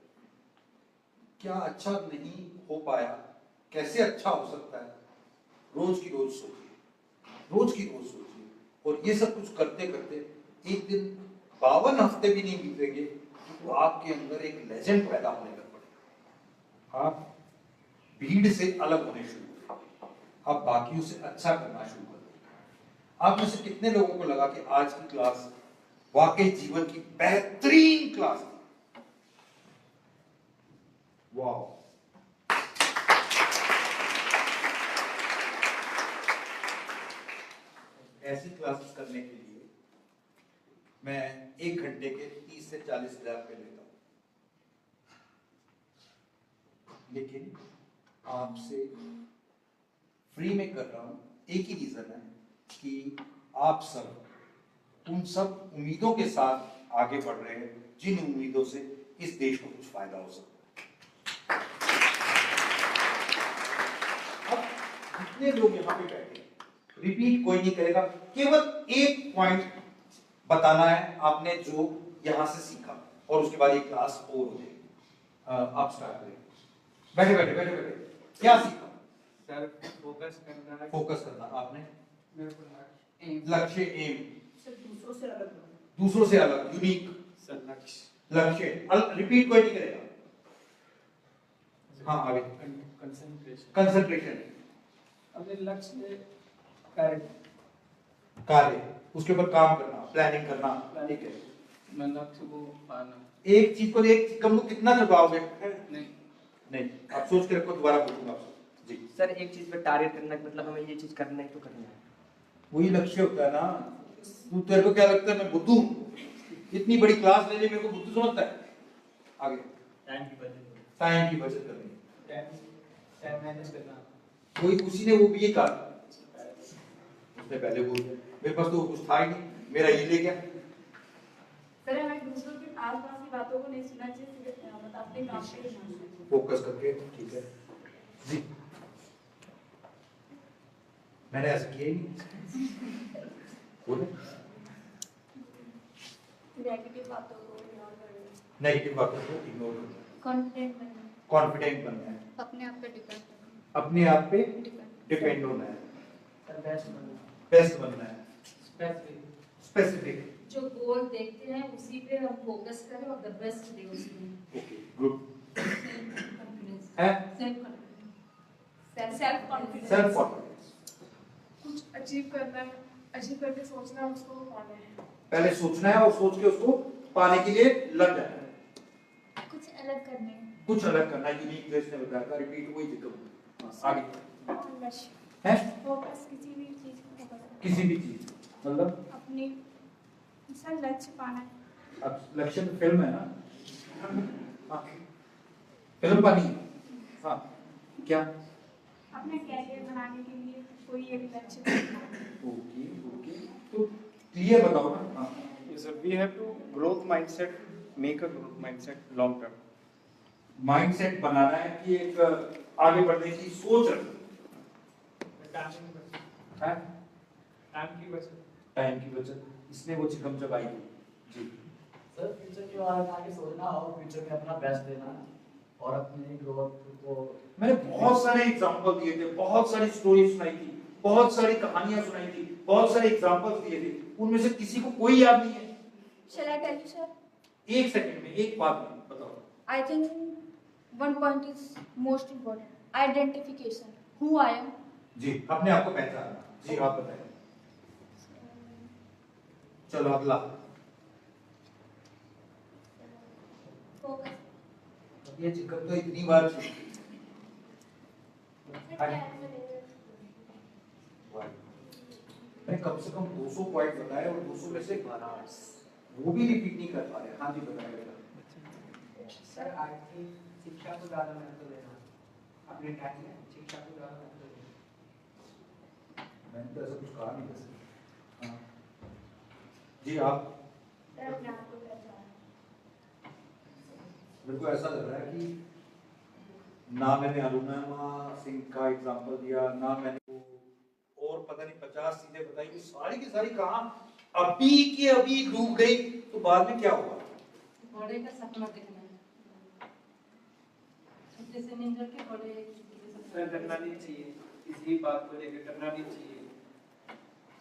क्या अच्छा नहीं हो पाया, कैसे अच्छा हो सकता है, रोज की रोज सोचिए, रोज की रोज सोचिए। और ये सब कुछ करते करते एक दिन 52 हफ्ते भी नहीं बीतेंगे तो आपके अंदर एक लेजेंड पैदा होने लग पड़ेगा। आप भीड़ से अलग होने शुरू करें, आप बाकियों से अच्छा करना शुरू करें। आप में से कितने लोगों को लगा कि आज की क्लास वाकई जीवन की बेहतरीन क्लास थी? वाह! ऐसी क्लासेस करने के लिए मैं 1 घंटे के 30 से 40 हजार रुपए लेता हूं, लेकिन आपसे फ्री में कर रहा हूं। एक ही रीजन है कि आप सब उन सब उम्मीदों के साथ आगे बढ़ रहे हैं जिन उम्मीदों से इस देश को कुछ फायदा हो सकता है। अब जितने लोग यहाँ पे बैठे, रिपीट कोई नहीं करेगा, केवल एक पॉइंट बताना है आपने जो यहां से सीखा, और उसके बाद ये क्लास ओवर हो जाएगी। आप स्टार्ट करें। बैठे बैठे बैठे बैठे क्या सीखा? सर फोकस करना है। फोकस करना। आपने मेरे को लक्ष्य, एम, सर दूसरों से अलग होना। दूसरों से अलग, यूनिक सर लक्ष्य लक्ष्य। रिपीट कोई नहीं करेगा। हाँ आगे। कंसंट्रेशन। कंसंट्रेशन, अपने लक्ष्य में कार्य कार्य, उसके ऊपर काम करना, प्लानिंग करना। ठीक है, मैं लक्ष्य को पाना। एक चीज को एक कम को कितना चुकाओगे? नहीं नहीं, आप सोच के रखो, दोबारा पूछूंगा आपसे। जी, सर एक चीज पे टारगेट करना कि मतलब हमें ये चीज करना है तो करना है। वही लक्ष्य होता है ना। तू, तेरे को क्या लगता है मैं बुद्धू हूं? इतनी बड़ी क्लास ले ली, मेरे को बुद्धू समझता है? आगे। टाइम की बचत। टाइम की बचत करनी, टाइम मैनेज करना। कोई उसी ने वो भी ये कहा, उसने पहले बोल दिया, मेरे पास तो कुछ था ही नहीं, मेरा ये ले गया। सर हमें दूसरों के आसपास की बातों को नहीं सुनना चाहिए, मतलब अपने काम पे ही ध्यान देना चाहिए। फोकस करके। ठीक है जी, मैंने ऐसा किया ही नहीं। बोले नेगेटिव बातों को इग्नोर करना, नेगेटिव बातों को इग्नोर करना, कॉन्फिडेंट बनना, कॉन्फिडेंट बनना है, अपने आप पे डिपेंड करना, अपने आप पे डिपेंड डिपेंड होना है, सर बेस्ट बनना। बेस्ट बनना है, स्पेसिफिक। स्पेसिफिक। जो गोल देखते हैं उसी पे हम फोकस करें और द बेस्ट दे उसमें। Okay, good. कॉन्फिडेंस, है self confidence, self confidence. Self confidence. कुछ अचीव करना है, अचीव करके सोचना है उसको पाना है। पहले सोचना है और सोच के उसको पाने के लिए लग जाना है। कुछ अलग करने हैं, कुछ अलग करना है, यूनिक प्लेस ने बताया था, रिपीट वही जिक्र। आगे और लक्ष्य, है, फोकस किसी भी चीज को फोकस करना, किसी भी चीज, मतलब अपनी सर लक्ष्य पाना है। अब लक्ष्य तो फिल्म है ना। हाँ, फिल्म पानी है। हाँ, क्या? अपने कैरियर बनाने के लिए कोई एक लक्ष्य रखना है। ओके ओके, तो क्लियर बताओ ना। हाँ, Yes, sir. We have to growth mindset, make a growth mindset long term. Mindset बनाना है कि एक आगे बढ़ने की सोच रखो। टाइम की बचत। है, टाइम की बचत। टाइम की बचत, इसने वो चिकम चबाई थी। जी, सर फ्यूचर के बारे में आगे सोचना और फ्यूचर में अपना बेस्ट देना और अपने ग्रोथ को। मैंने बहुत सारे एग्जांपल दिए थे, बहुत सारी स्टोरी सुनाई थी, बहुत सारी कहानियां सुनाई थी, बहुत सारे एग्जांपल्स दिए थे, उनमें से किसी को कोई याद नहीं है? Shall I tell you, sir? एक सेकंड में, एक बात में बताओ। I think one point is most important. Identification. Who I am. जी, अपने आप को पहचानना। जी, आप बताएं। चलो अगला। ये चिकन तो इतनी बार मैं कम से कम 200 पॉइंट बताए और 200 में से वो भी रिपीट नहीं कर पा रहे। हाँ जी बताइए बेटा। सर आर्थिक शिक्षा को ज़्यादा महत्व देना, अपने टाइम में शिक्षा को ज़्यादा महत्व देना। मैंने तो ऐसा कुछ कहा नहीं वैसे। हाँ जी आप। मेरे को ऐसा लग रहा है कि ना मैंने अरुणिमा सिंह का एग्जांपल दिया, ना मैंने वो और पता नहीं 50 चीजें बताई, वो सारी की सारी कहाँ अभी की अभी डूब गई तो बाद में क्या हुआ? बड़े का सपना देखना है, छोटे से नहीं करके बड़े सर डरना नहीं चाहिए, इसी बात को लेकर डरना नहीं चाहिए।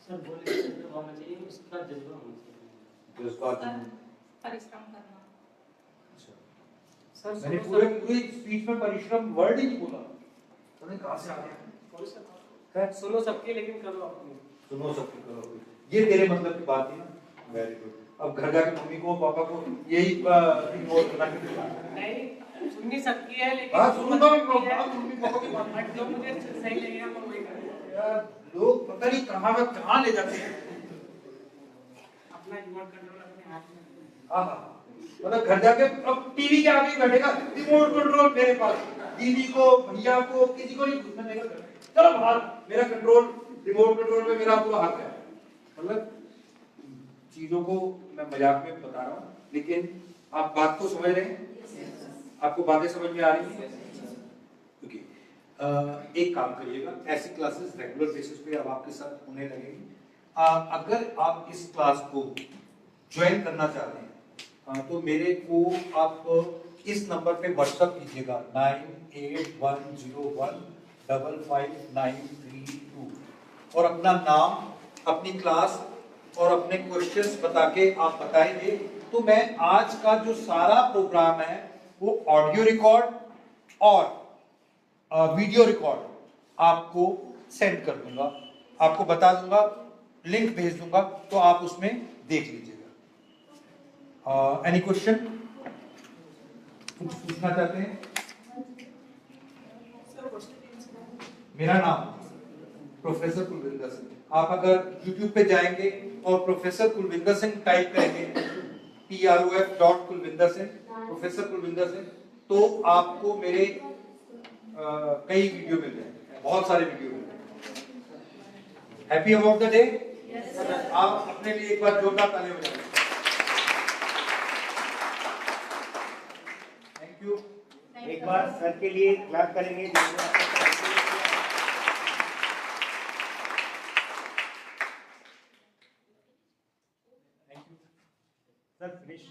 सर बोले तो होना चाहिए, उसका जज्बा होना चाहिए। जज्बात परिश्रम करना। सर मैंने पूरे स्पीच में परिश्रम वर्ड ही नहीं बोला, तुमने कहाँ से आ गया? सुनो सबकी लेकिन करो अपनी। सुनो सबकी करो, ये तेरे मतलब की बात थी ना। Very good. अब घर जाके मम्मी को पापा को यही इग्नोर करना नहीं सुननी सबकी है लेकिन हाँ सुनूंगा मम्मी पापा की बात। बट जो मुझे सही लगेगा मैं वही करूंगा। यार लोग पता नहीं कहाँ ले जाते हैं। अपना रिमोट कंट्रोल अपने हाथ में। हाँ मतलब घर जाके अब टीवी के आगे बैठेगा, रिमोट कंट्रोल मेरे पास, दीदी को भैया को किसी को नहीं घुसने देगा। चलो बाहर, मेरा कंट्रोल रिमोट कंट्रोल में मेरा पूरा हाथ है। मतलब चीजों को मैं मजाक में बता रहा हूँ, लेकिन आप बात को समझ रहे हैं? आपको बातें समझ में आ रही हैं? ओके, एक काम करिएगा, ऐसी क्लासेस रेगुलर बेसिस पे अब आपके साथ होने लगेगी। अगर आप इस क्लास को ज्वाइन करना चाहते हैं तो मेरे को आप इस नंबर पे व्हाट्सएप कीजिएगा 9811555932 और अपना नाम, अपनी क्लास और अपने क्वेश्चंस बता के आप बताएंगे तो मैं आज का जो सारा प्रोग्राम है वो ऑडियो रिकॉर्ड और वीडियो रिकॉर्ड आपको सेंड कर दूंगा, आपको बता दूंगा, लिंक भेज दूंगा तो आप उसमें देख लीजिएगा। Any question? कुछ पूछना चाहते हैं? मेरा नाम प्रोफेसर कुलविंदर सिंह। आप अगर YouTube पे जाएंगे और प्रोफेसर कुलविंदर सिंह टाइप करेंगे prof.kulvinder Singh, professor Kulwinder Singh, तो आपको मेरे कई वीडियो मिल जाएंगे, बहुत सारे वीडियो मिल जाएंगे। Happy about the day? आप अपने लिए एक बार जोरदार तालियां बजाएं। Thank you. एक बार सर के लिए क्लैप करेंगे। Thank you sir. फिनिश।